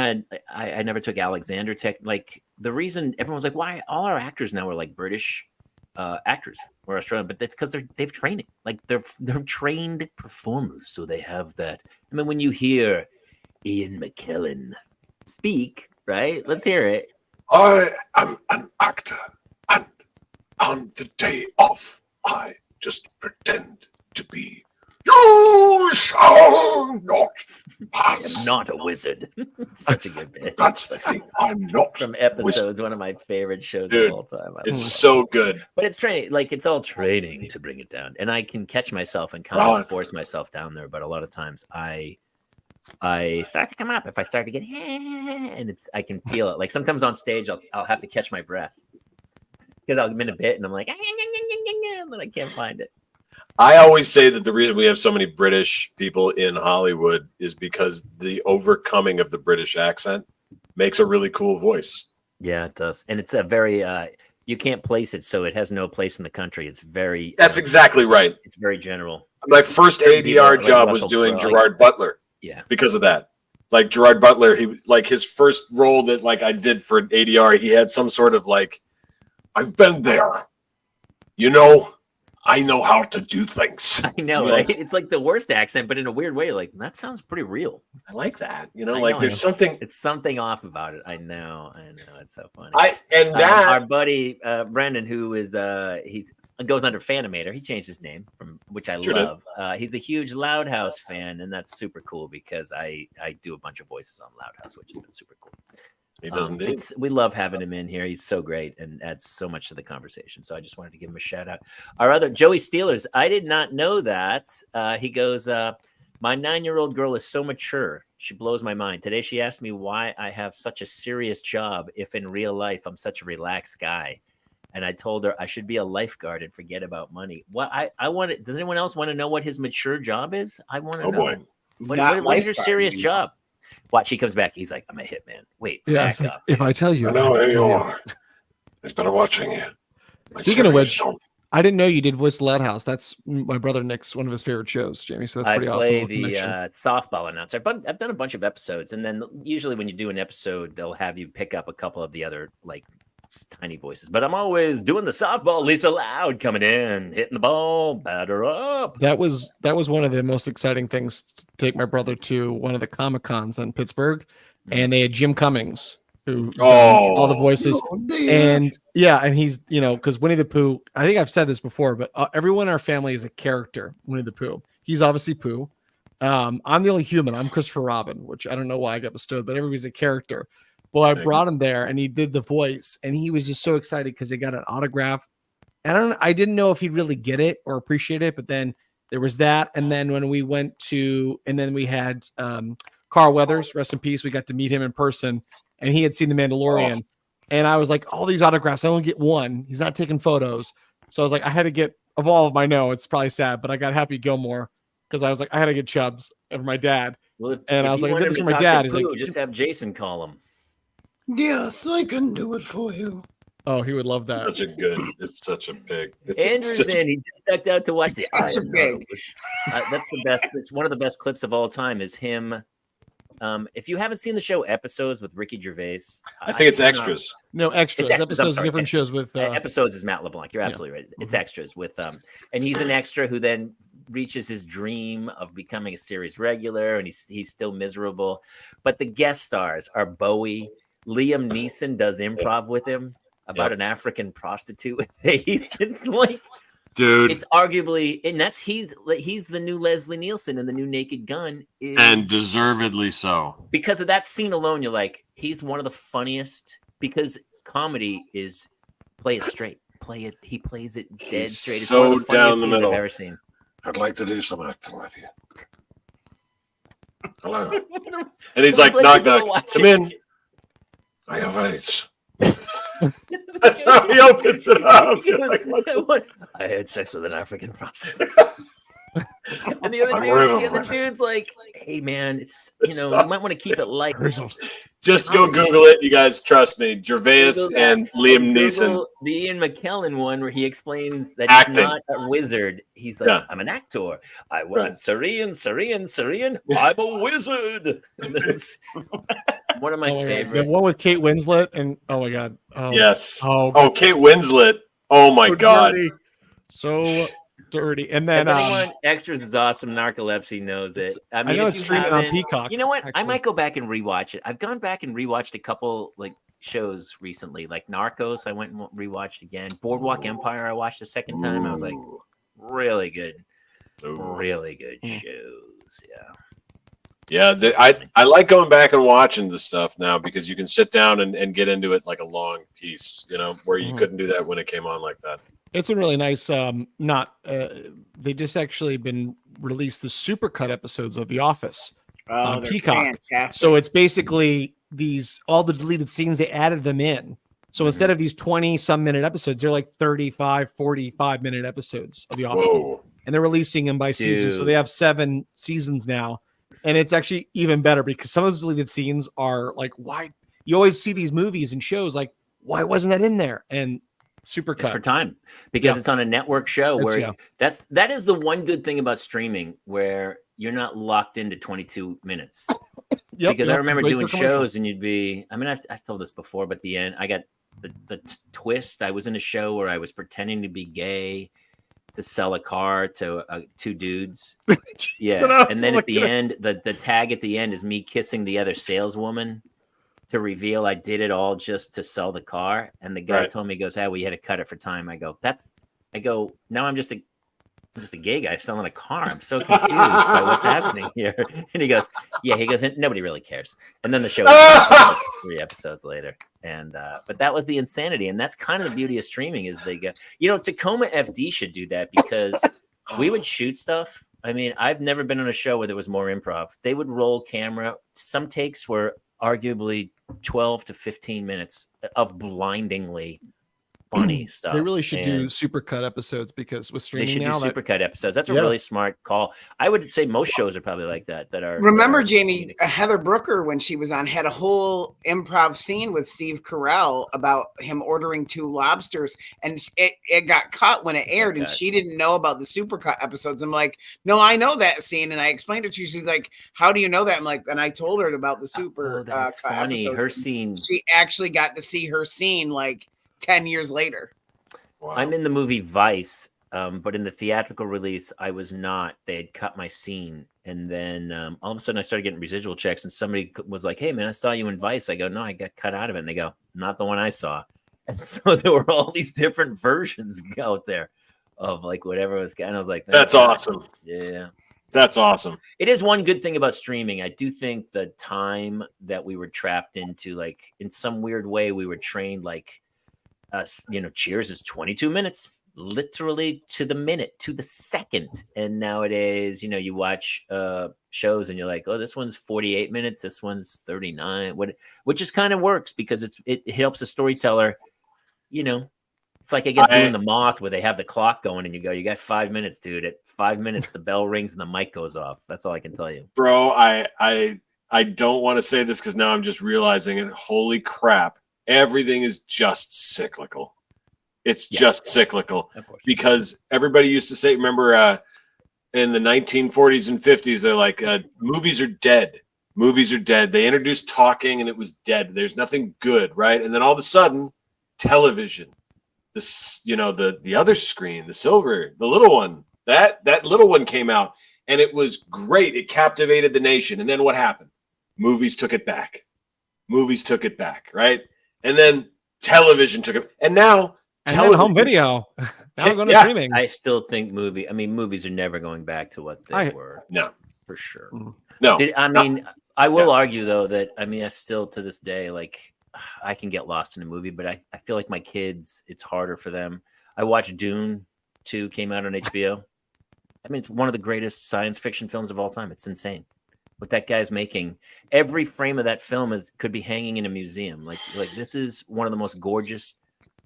took Alexander Tech. Like the reason everyone's like, why all our actors now are like British actors or Australian, but that's because they've training. Like they're trained performers, so they have that. I mean, when you hear Ian McKellen speak, right? Let's hear it. I am an actor, and on the day off, I just pretend to be. You shall not pass. I am not a wizard. Such a good bit. That's the thing. I'm not. From Episodes, one of my favorite shows Dude, of all time. It's so good. But it's training. Like it's all training to bring it down, and I can catch myself and kind of force myself down there. But a lot of times, I start to come up. If I start to get, and I can feel it. Like sometimes on stage, I'll have to catch my breath because I'm in a bit, and I'm like, and then I can't find it. I always say that the reason we have so many British people in Hollywood is because the overcoming of the British accent makes a really cool voice. Yeah, it does. And it's a very, you can't place it, so it has no place in the country. It's very... That's exactly right. It's very general. My first ADR job was doing Gerard Butler. Yeah. Because of that. Like Gerard Butler, his first role that like I did for ADR, he had some sort of like, I've been there. I know how to do things. I know, right? It's like the worst accent, but in a weird way. Like that sounds pretty real. I like that. There's something. It's something off about it. I know. It's so funny. Our buddy Brendan, who is he goes under Fanimator. He changed his name which I love. He's a huge Loud House fan, and that's super cool because I do a bunch of voices on Loud House, which has been super cool. He does indeed. We love having him in here. He's so great and adds so much to the conversation. So I just wanted to give him a shout out. Our other Joey Steelers, I did not know that. He goes, my 9-year-old girl is so mature. She blows my mind. Today she asked me why I have such a serious job if in real life I'm such a relaxed guy. And I told her I should be a lifeguard and forget about money. Well, I want it. Does anyone else want to know what his mature job is? I want to know. Boy. What is your serious job? Watch, he comes back. He's like, I'm a hitman. Wait, back up. If I tell you, I know who you are. It's been watching you. Speaking of which, I didn't know you did voice Loud House. That's my brother Nick's one of his favorite shows, Jamie. So that's pretty awesome. I play the softball announcer, but I've done a bunch of episodes, and then usually when you do an episode, they'll have you pick up a couple of the other like tiny voices. But I'm always doing the softball. Lisa Loud coming in, hitting the ball, batter up. That was one of the most exciting things to take my brother to one of the Comic-Cons in Pittsburgh, and they had Jim Cummings who all the voices. And he's because Winnie the Pooh, I think I've said this before, but everyone in our family is a character. Winnie the Pooh, he's obviously Pooh. I'm the only human. I'm Christopher Robin, which I don't know why I got bestowed, but everybody's a character. Well, I brought him there and he did the voice, and he was just so excited because they got an autograph. And I didn't know if he'd really get it or appreciate it, but then there was that. And then when we went to, and then we had Carl Weathers, rest in peace. We got to meet him in person, and he had seen The Mandalorian. And I was like, all these autographs, I only get one. He's not taking photos. So I was like, I had to get, of all of my, no, it's probably sad, but I got Happy Gilmore because I was like, I had to get Chubbs for my dad. Well, and I was like, I did this for my dad. He's like, just have Jason call him. Yes, I can do it for you. Oh, he would love that. It's such a pig. Andrew's in. He just ducked out to watch the Such a pig. That's the best. It's one of the best clips of all time. Is him. If you haven't seen the show Episodes with Ricky Gervais, I think it's extras. No, extras. Episodes, different shows with Episodes is Matt LeBlanc. You're absolutely right. It's extras with and he's an extra who then reaches his dream of becoming a series regular, and he's still miserable. But the guest stars are Bowie. Liam Neeson does improv with him about an African prostitute with AIDS. It's like, dude, it's arguably, and that's he's the new Leslie Nielsen in the new Naked Gun, and deservedly so. Because of that scene alone, you're like, he's one of the funniest. Because comedy is play it straight, he plays it dead straight. It's so one of the funniest down the scenes middle. I've ever seen. I'd like to do some acting with you. Hello, and he's like, knock knock, come in. I have AIDS. That's how he opens it up. I had sex with an African prostitute. And the other dude's like, hey man, it's you might want to keep it light. Just go Google it, you guys. Trust me, Gervais and Liam Neeson. The Ian McKellen one where he explains that Acting. he's not a wizard. He's like, I'm an actor. I went Syrian. I'm a wizard. One of my favorite. The one with Kate Winslet and oh my god. Oh, yes. Oh, Kate Winslet. Oh my god. Dirty. So dirty. And then Extras is awesome. Narcolepsy knows it. I mean, I know it's streaming on Peacock. You know what? Actually. I might go back and rewatch it. I've gone back and rewatched a couple like shows recently, like Narcos. I went and rewatched again. Boardwalk Empire. I watched the second time. I was like, really good, really good shows. Yeah. Yeah, I like going back and watching the stuff now because you can sit down and get into it like a long piece, where you couldn't do that when it came on like that. It's been really nice. They just actually been released the supercut episodes of The Office on Peacock. Fantastic. So it's basically all the deleted scenes, they added them in. So instead of these 20 some minute episodes, they're like 35, 45 minute episodes of The Office. Whoa. And they're releasing them by season. So they have 7 seasons now. And it's actually even better because some of those deleted scenes are like, why? You always see these movies and shows like, why wasn't that in there? And supercut. It's for time because it's on a network show where that is the one good thing about streaming where you're not locked into 22 minutes. Because I remember doing shows and you'd be, I mean, I've told this before, but at the end I got the twist. I was in a show where I was pretending to be gay to sell a car to 2 dudes. Yeah. And then at the end, the tag at the end is me kissing the other saleswoman to reveal I did it all just to sell the car. And the guy told me, he goes, hey, we had to cut it for time. I go, now I'm just a gay guy selling a car. I'm so confused by what's happening here. And he goes, nobody really cares. And then the show was 3 episodes later. And but that was the insanity. And that's kind of the beauty of streaming is they get, Tacoma FD should do that because we would shoot stuff. I mean, I've never been on a show where there was more improv. They would roll camera. Some takes were arguably 12 to 15 minutes of blindingly funny stuff. They really should do supercut episodes because with streaming they should now, do supercut episodes. That's a really smart call. I would say most shows are probably like that. Remember, Jamie, Heather Brooker, when she was on, had a whole improv scene with Steve Carell about him ordering 2 lobsters, and it got cut when it aired, and she didn't know about the supercut episodes. I'm like, no, I know that scene, and I explained it to her. She's like, how do you know that? I'm like, and I told her about the super that's funny. episodes. Her scene. She actually got to see her scene like 10 years later. Wow. I'm in the movie Vice, but in the theatrical release, I was not. They had cut my scene. And then all of a sudden I started getting residual checks and somebody was like, hey, man, I saw you in Vice. I go, no, I got cut out of it. And they go, not the one I saw. And so there were all these different versions out there of like whatever was. And I was like, that's awesome. Yeah. That's awesome. It is one good thing about streaming. I do think the time that we were trapped into, like in some weird way, we were trained like, Cheers is 22 minutes. literally to the minute, to the second. And nowadays, you watch shows and you're like, oh, this one's 48 minutes, this one's 39, which just kind of works because it helps the storyteller. It's like, I guess, doing The Moth where they have the clock going and you got 5 minutes, dude. At 5 minutes, the bell rings and the mic goes off. That's all I can tell you. Bro, I don't want to say this because now I'm just realizing it. Holy crap. Everything is just cyclical. It's just cyclical. Because everybody used to say, remember in the 1940s and 50s, they're like, movies are dead. Movies are dead. They introduced talking and it was dead. There's nothing good, right? And then all of a sudden, television. The other screen, the silver, the little one, that little one came out and it was great. It captivated the nation. And then what happened? Movies took it back. Right? And then television took it. And now home video. Now we're going to streaming. I still think movies are never going back to what they were. No, for sure. No. I will argue though that I still to this day, like, I can get lost in a movie, but I feel like my kids, it's harder for them. I watched Dune 2 came out on HBO. It's one of the greatest science fiction films of all time. It's insane what that guy's making. Every frame of that film could be hanging in a museum. Like this is one of the most gorgeous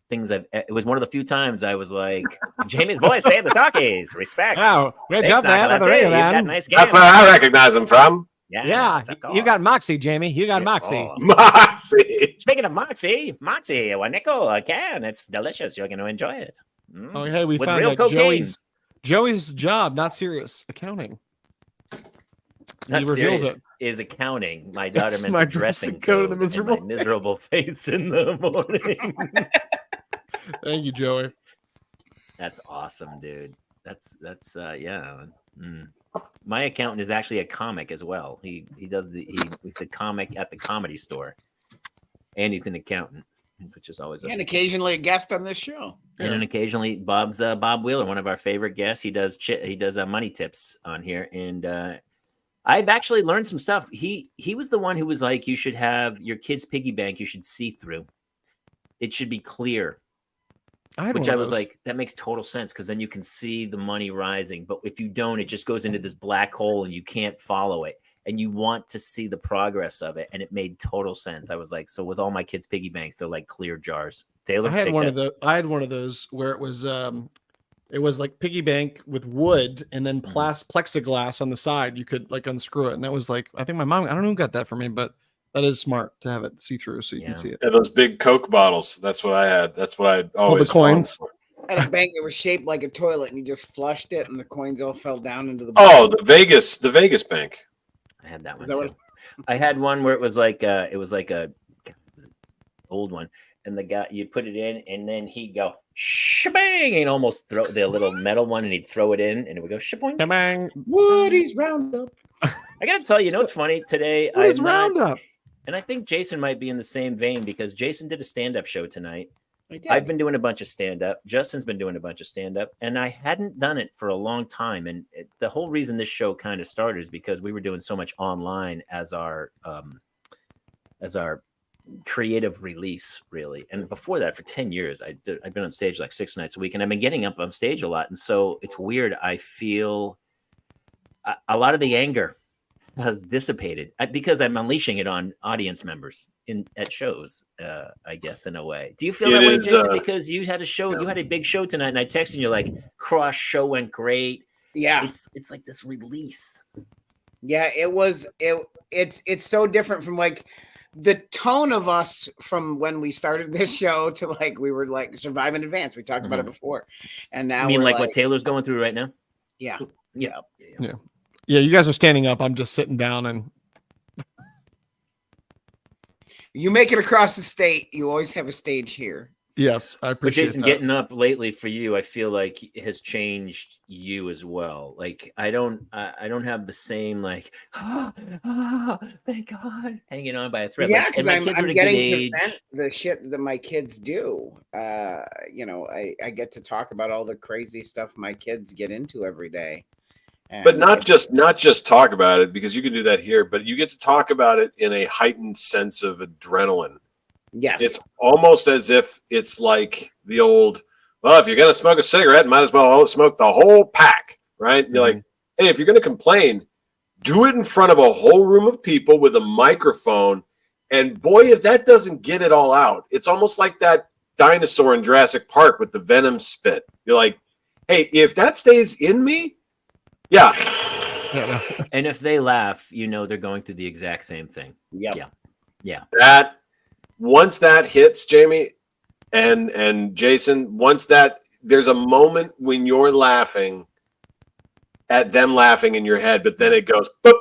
things it was one of the few times I was like, Jamie's voice saved the talkies. Respect. Wow, great job, man. Nice game. That's where I recognize him from. Yeah, you got Moxie, Jamie. You got Moxie. Moxie. Speaking of Moxie, one nickel a can. It's delicious. You're going to enjoy it. Oh, hey, we found out Joey's job, not serious, accounting. Not serious is accounting. My daughter meant my dressing code and my miserable face in the morning. Thank you, Joey. That's awesome, dude. That's yeah. My accountant is actually a comic as well. He's a comic at the Comedy Store, and he's an accountant, which is always and occasionally a guest on this show. And then occasionally Bob Wheeler, one of our favorite guests. He does money tips on here, and I've actually learned some stuff. He was the one who was like, you should have your kid's piggy bank. You should see through. It should be clear. I was like, that makes total sense because then you can see the money rising. But if you don't, it just goes into this black hole and you can't follow it. And you want to see the progress of it. And it made total sense. I was like, so with all my kids' piggy banks, they're like clear jars. Taylor, I had one of those where it was like piggy bank with wood and then plexiglass on the side. You could like unscrew it. And that was like, I think my mom, I don't know who got that for me, but that is smart to have it see through so you can see it. Yeah, those big Coke bottles. That's what I had. That's what I always the coins. I had a bank that was shaped like a toilet, and you just flushed it, and the coins all fell down into the. Oh, the Vegas bank. I had that one too. I had one where it was like a old one, and the guy you put it in, and then he'd go shabang, and almost throw the little metal one, and he'd throw it in, and it would go shaboing. Shabang. Woody's Roundup. I gotta tell you, what's funny today? Woody's Roundup. And I think Jason might be in the same vein because Jason did a stand-up show tonight. I've been doing a bunch of stand-up. Justin's been doing a bunch of stand-up, and I hadn't done it for a long time. And the whole reason this show kind of started is because we were doing so much online as our creative release, really. And before that, for 10 years, I've been on stage like 6 nights a week, and I've been getting up on stage a lot. And so it's weird. I feel a lot of the anger has dissipated because I'm unleashing it on audience members at shows, I guess, in a way. Do you feel that way, Jason? Because you had a show, you had a big show tonight, and I texted you like, "Cross show went great." Yeah, it's like this release. Yeah, it was. It's so different from like the tone of us from when we started this show to like we were like Survive in Advance. We talked about it before, and now I mean, like what Taylor's going through right now. Yeah. Yeah, you guys are standing up. I'm just sitting down, and you make it across the state. You always have a stage here. Yes, I appreciate that. But Jason, getting up lately for you, I feel like it has changed you as well. Like I don't have the same like, thank God, hanging on by a thread. Yeah, because I'm getting to vent the shit that my kids do. I get to talk about all the crazy stuff my kids get into every day. But not just talk about it, because you can do that here, but you get to talk about it in a heightened sense of adrenaline. Yes. It's almost as if it's like the old well, if you're going to smoke a cigarette, might as well smoke the whole pack, right? You're like, hey, if you're going to complain, do it in front of a whole room of people with a microphone. And boy, if that doesn't get it all out, it's almost like that dinosaur in Jurassic Park with the venom spit. You're like, hey, if that stays in me, yeah. And if they laugh, you know they're going through the exact same thing. Yep. Yeah. That once that hits, Jamie and Jason, once that there's a moment when you're laughing at them laughing in your head, but then it goes, boop.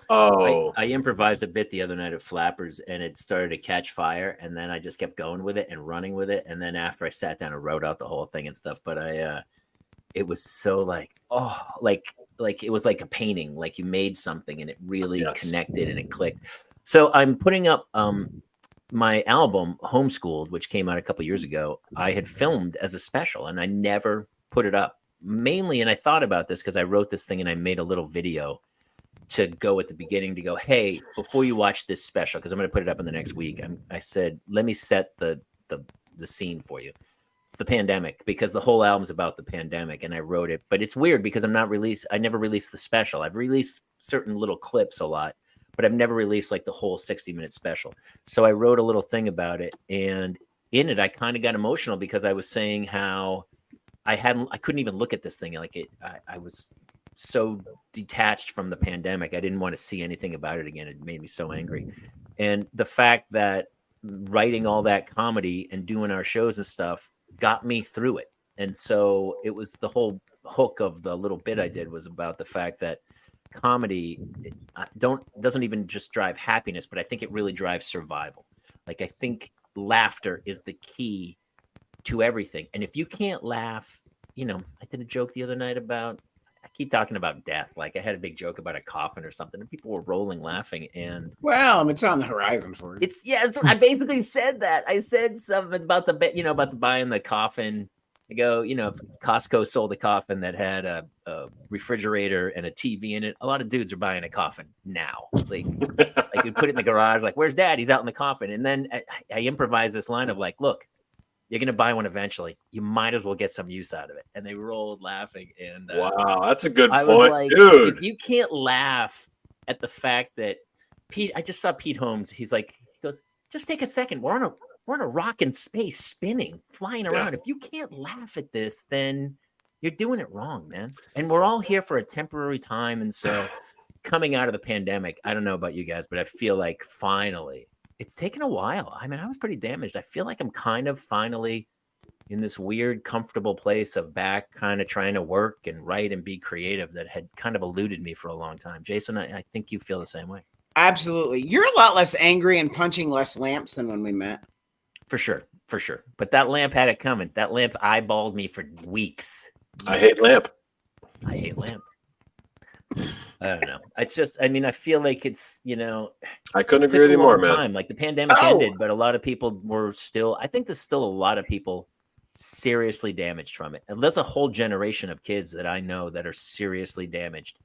Oh. I improvised a bit the other night at Flappers, and it started to catch fire, and then I just kept going with it and running with it, and then after I sat down and wrote out the whole thing and stuff, but it was so like it was like a painting, like you made something and it really connected and it clicked. So I'm putting up my album Homeschooled, which came out a couple years ago. I had filmed as a special and I never put it up, mainly, and I thought about this because I wrote this thing and I made a little video to go at the beginning to go, hey, before you watch this special, because I'm going to put it up in the next week, I said, let me set the scene for you. It's the pandemic, because the whole album's about the pandemic, and I wrote it. But it's weird because I never released the special. I've released certain little clips a lot, but I've never released like the whole 60-minute special. So I wrote a little thing about it, and in it I kind of got emotional because I was saying how I couldn't even look at this thing like it. I was so detached from the pandemic. I didn't want to see anything about it again. It made me so angry. And the fact that writing all that comedy and doing our shows and stuff got me through it. And so it was the whole hook of the little bit I did was about the fact that comedy doesn't even just drive happiness, but I think it really drives survival. Like, I think laughter is the key to everything. And if you can't laugh, you know, I did a joke the other night about, I keep talking about death. Like, I had a big joke about a coffin or something, and people were rolling laughing. And well, it's on the horizon for it. I basically said that. I said something about about the buying the coffin. I go, if Costco sold a coffin that had a refrigerator and a TV in it, a lot of dudes are buying a coffin now. Like you put it in the garage, like, where's Dad? He's out in the coffin. And then I improvised this line of like, look, you're going to buy one eventually. You might as well get some use out of it. And they rolled laughing. And wow, that's a good I point, was like, dude. If you can't laugh at the fact that I just saw Pete Holmes. He goes, just take a second. We're on a rock in space, spinning, flying around. If you can't laugh at this, then you're doing it wrong, man. And we're all here for a temporary time. And so coming out of the pandemic, I don't know about you guys, but I feel like finally, it's taken a while. I mean, I was pretty damaged. I feel like I'm kind of finally in this weird, comfortable place of back kind of trying to work and write and be creative that had kind of eluded me for a long time. Jason, I think you feel the same way. Absolutely. You're a lot less angry and punching less lamps than when we met. For sure. But that lamp had it coming. That lamp eyeballed me for weeks. I hate lamp. I don't know. It's just, I mean, I feel like it's, I couldn't agree with you more, man. Like the pandemic ended, but a lot of people were still, I think there's still a lot of people seriously damaged from it. And there's a whole generation of kids that I know that are seriously damaged,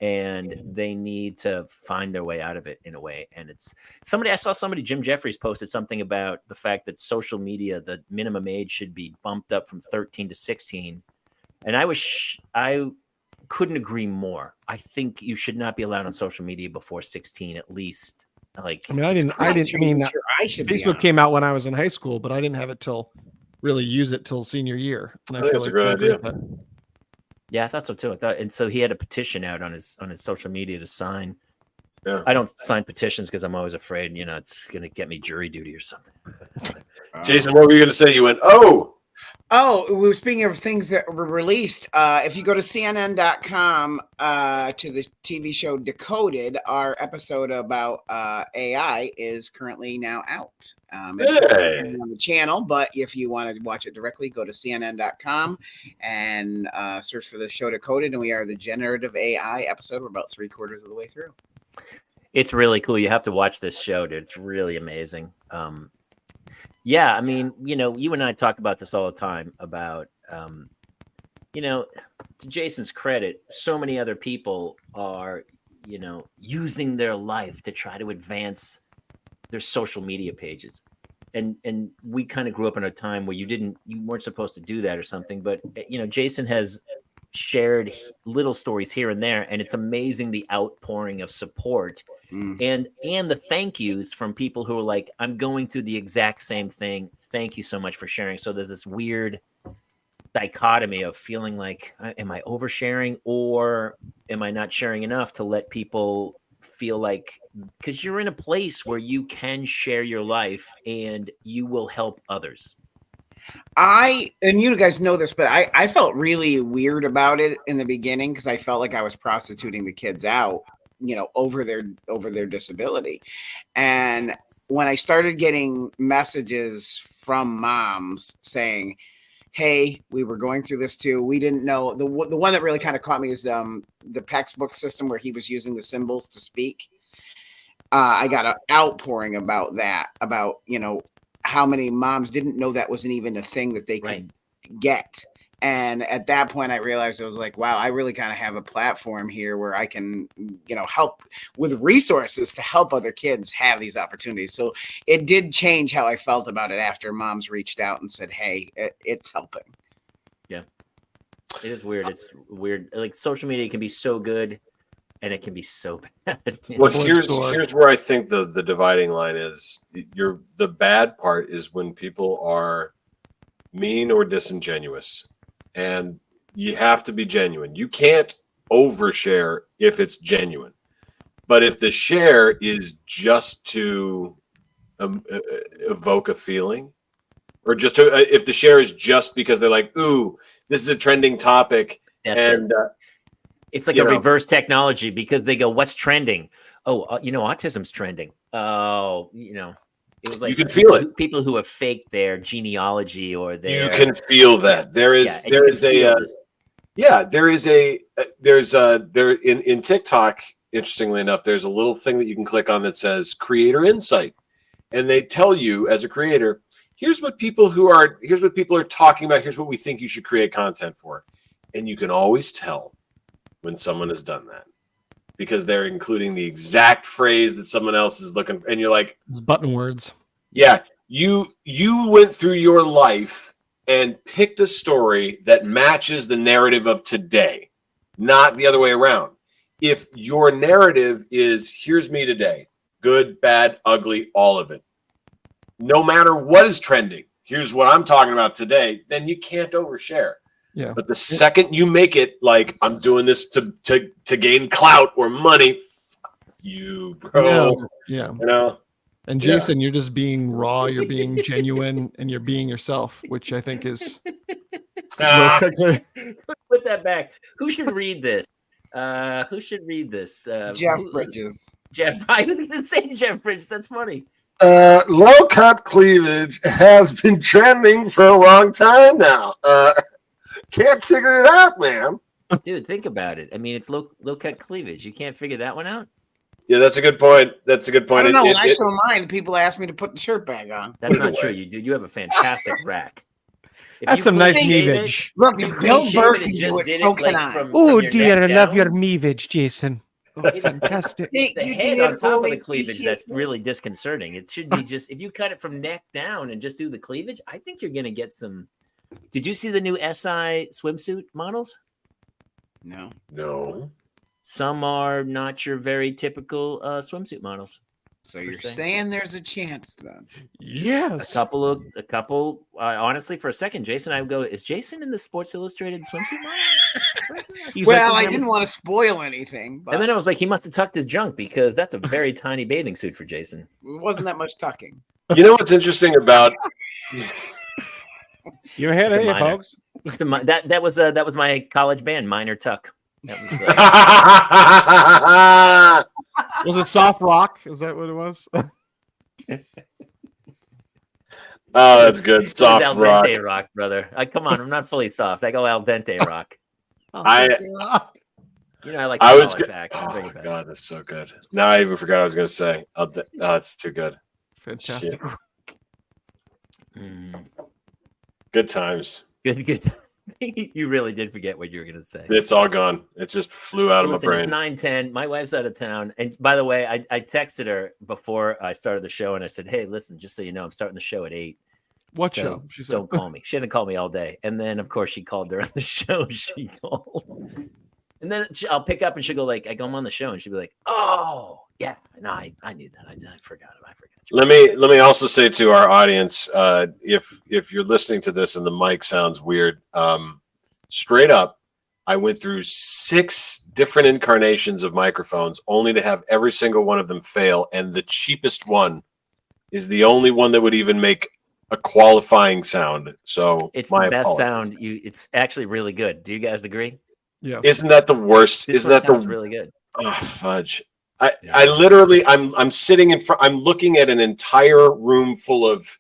and they need to find their way out of it in a way. And I saw somebody, Jim Jeffries, posted something about the fact that social media, the minimum age should be bumped up from 13 to 16. And I couldn't agree more. I think you should not be allowed on social media before 16, at least. Like, I mean, Facebook came out when I was in high school, but I didn't have it really use it till senior year. And I feel that's a great idea. Yeah, I thought so too. And so he had a petition out on his social media to sign. Yeah. I don't sign petitions because I'm always afraid, it's going to get me jury duty or something. Jason, what were you going to say? You went, we were speaking of things that were released. If you go to CNN.com to the TV show Decoded, our episode about AI is currently now out. It's on the channel, but if you want to watch it directly, go to CNN.com and search for the show Decoded, and we are the generative AI episode. We're about 3/4 of the way through. It's really cool. You have to watch this show, dude. It's really amazing. Yeah, I mean, you and I talk about this all the time about, to Jason's credit, so many other people are, using their life to try to advance their social media pages. and we kind of grew up in a time where you weren't supposed to do that or something. But Jason has shared little stories here and there, and it's amazing the outpouring of support and the thank yous from people who are like, I'm going through the exact same thing. Thank you so much for sharing. So there's this weird dichotomy of feeling like, am I oversharing or am I not sharing enough to let people feel like, because you're in a place where you can share your life and you will help others. And you guys know this, but I felt really weird about it in the beginning because I felt like I was prostituting the kids out, over their disability. And when I started getting messages from moms saying, hey, we were going through this too. We didn't know. The one that really kind of caught me is the textbook system where he was using the symbols to speak. I got an outpouring about that, about, how many moms didn't know that wasn't even a thing that they could get. And at that point, I realized I was like, wow, I really kind of have a platform here where I can, help with resources to help other kids have these opportunities. So it did change how I felt about it after moms reached out and said, hey, it's helping. Yeah, it is weird. It's weird. Like social media can be so good and it can be so bad. Well, here's where I think the dividing line is. The bad part is when people are mean or disingenuous. And you have to be genuine. You can't overshare if it's genuine. But if the share is just to evoke a feeling, or just to, if the share is just because they're like, ooh, this is a trending topic. It's like a reverse technology because they go, what's trending? Oh, autism's trending. Oh, it was like you can feel it. People who have faked their genealogy or their. You can feel that there is in TikTok. Interestingly enough, there's a little thing that you can click on that says Creator Insight, and they tell you as a creator, here's what people are talking about. Here's what we think you should create content for, and you can always tell when someone has done that, because they're including the exact phrase that someone else is looking for. And you're like, it's button words. Yeah. You went through your life and picked a story that matches the narrative of today, not the other way around. If your narrative is, here's me today, good, bad, ugly, all of it, no matter what is trending, here's what I'm talking about today, then you can't overshare. Yeah. But the second you make it like, I'm doing this to gain clout or money, fuck you, bro. Yeah. And Jason, you're just being raw, you're being genuine, and you're being yourself, which I think is. Put that back. Who should read this? Jeff Bridges. I was going to say Jeff Bridges. That's funny. Low cut cleavage has been trending for a long time now. Can't figure it out, man. Dude, think about it. I mean, it's low cut cleavage. You can't figure that one out? Yeah, that's a good point. I don't know. When I show mine, people ask me to put the shirt back on. That's not true. You have a fantastic rack. That's some nice meavage. Look, if Bill Burke do it, so can I. Oh, dear, I love your meavage, Jason. It's fantastic. It's the head on top of the cleavage that's really disconcerting. It should be just, if you cut it from neck down and just do the cleavage, I think you're going to get some. Did you see the new SI swimsuit models? No. Some are not your very typical swimsuit models. So you're saying there's a chance then? Yes. A couple. Honestly, for a second, Jason, I would go, is Jason in the Sports Illustrated swimsuit model? I didn't want to spoil anything. But... And then I was like, he must have tucked his junk because that's a very tiny bathing suit for Jason. It wasn't that much tucking. You know what's interesting about... You're ahead of you, folks. That was my college band, Minor Tuck. Was it soft rock? Is that what it was? Oh, that's good. Soft al rock. Dente rock, brother. Come on, I'm not fully soft. I go al dente rock. I like back. Oh my god, that's so good. Now I even forgot what I was going to say. It's too good. Fantastic. Good times. Good. You really did forget what you were going to say. It's all gone. It just flew out of my brain. It's 9:10. My wife's out of town. And by the way, I texted her before I started the show and I said, hey, listen, just so you know, I'm starting the show at 8. What so show? She said. Don't call me. She hasn't called me all day. And then, of course, she called during the show. She called. And then I'll pick up and she'll go like, I'm on the show. And she'll be like, oh, yeah. No, I knew that. I forgot it. I forgot. Let me also say to our audience, if you're listening to this and the mic sounds weird, straight up, I went through 6 different incarnations of microphones only to have every single one of them fail. And the cheapest one is the only one that would even make a qualifying sound. So it's the best sound. It's actually really good. Do you guys agree? Yeah. Isn't that the worst? Isn't that really good? Oh, fudge. I literally, I'm sitting in front, I'm looking at an entire room full of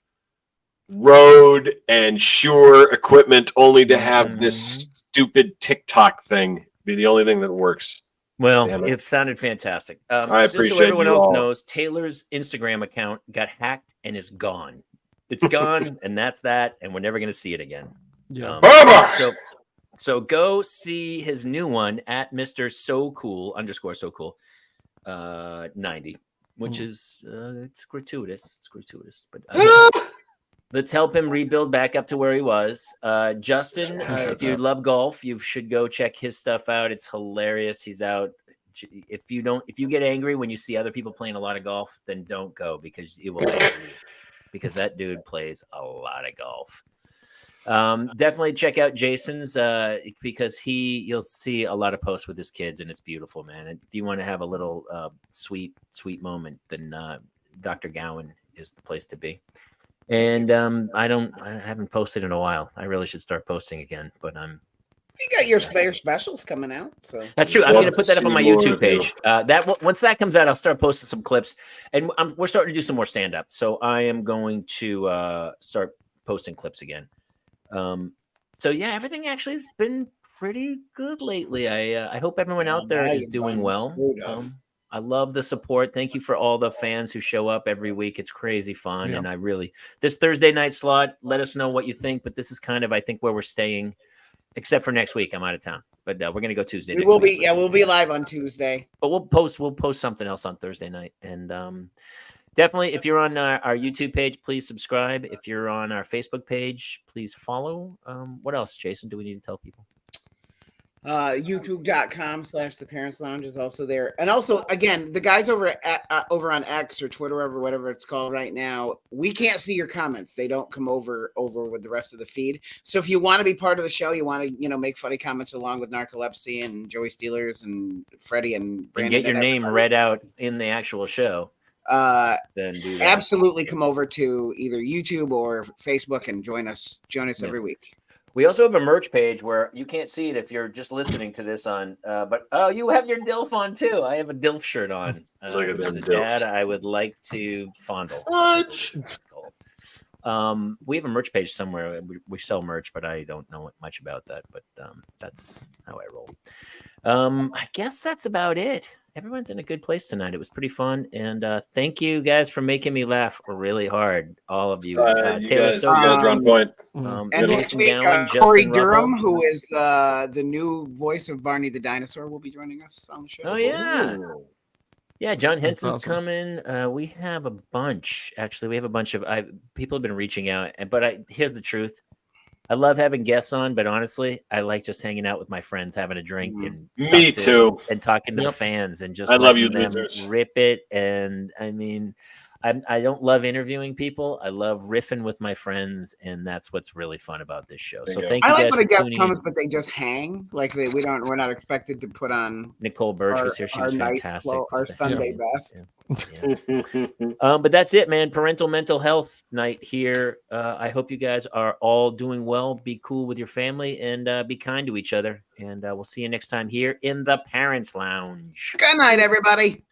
Rode and Shure equipment only to have this stupid TikTok thing be the only thing that works. Well, it sounded fantastic. I appreciate just so everyone else all. knows, Taylor's Instagram account got hacked and is gone. It's gone, and that's that, and we're never going to see it again. Yeah. So go see his new one at Mr. So Cool _ 90, which is it's gratuitous. It's gratuitous, but let's help him rebuild back up to where he was. Justin, if you love golf, you should go check his stuff out. It's hilarious. He's out. If you get angry when you see other people playing a lot of golf, then don't go because it will anger you. Because that dude plays a lot of golf. Definitely check out Jason's because you'll see a lot of posts with his kids and it's beautiful, man. And if you want to have a little sweet moment, then Dr. Gowan is the place to be. And I haven't posted in a while. I really should start posting again, but you got your specials coming out, so that's true. I'm going to put that up on my YouTube page. Once that comes out, I'll start posting some clips, and we're starting to do some more stand up. So I am going to start posting clips again. So yeah, everything actually has been pretty good lately. I hope everyone out there is doing well. I love the support. Thank you for all the fans who show up every week. It's crazy fun, and this Thursday night slot. Let us know what you think. But this is kind of, I think, where we're staying. Except for next week, I'm out of town, but we're gonna go Tuesday. We'll be live on Tuesday. But we'll post something else on Thursday night, and definitely, if you're on our YouTube page, please subscribe. If you're on our Facebook page, please follow. What else, Jason? Do we need to tell people? YouTube.com/The Parents Lounge is also there, and also again, the guys over on X or Twitter or whatever it's called right now, we can't see your comments. They don't come over with the rest of the feed. So if you want to be part of the show, you want to make funny comments along with Narcolepsy and Joey Steelers and Freddie and Brandon, and get your name read out in the actual show. Then do that. Absolutely come over to either YouTube or Facebook and join us every week. We also have a merch page where you can't see it if you're just listening to this on, but you have your DILF on too. I have a DILF shirt on. Look at as them a dad, DILFs. I would like to fondle. We have a merch page somewhere. We sell merch, but I don't know much about that. But that's how I roll. I guess that's about it. Everyone's in a good place tonight. It was pretty fun, and thank you guys for making me laugh really hard. All of you. You Taylor, guys are on point. And next week, Corey Durham, who is the new voice of Barney the Dinosaur, will be joining us on the show. Oh yeah. Ooh. Yeah, John Henson's awesome. coming. We have a bunch. Actually, we have a bunch of people have been reaching out. But here's the truth. I love having guests on, but honestly, I like just hanging out with my friends, having a drink, and Me too. and talking to the fans, and just I love you, letting them losers. rip it. And I mean, I don't love interviewing people. I love riffing with my friends, and that's what's really fun about this show. So thank you I guys like when for a guest tuning comes, in. but they just hang. Like we're not expected to put on. Nicole Birch was here. She was fantastic. Our Sunday best. But that's it, man. Parental mental health night here. I hope you guys are all doing well. Be cool with your family and be kind to each other. And we'll see you next time here in the Parents Lounge. Good night, everybody.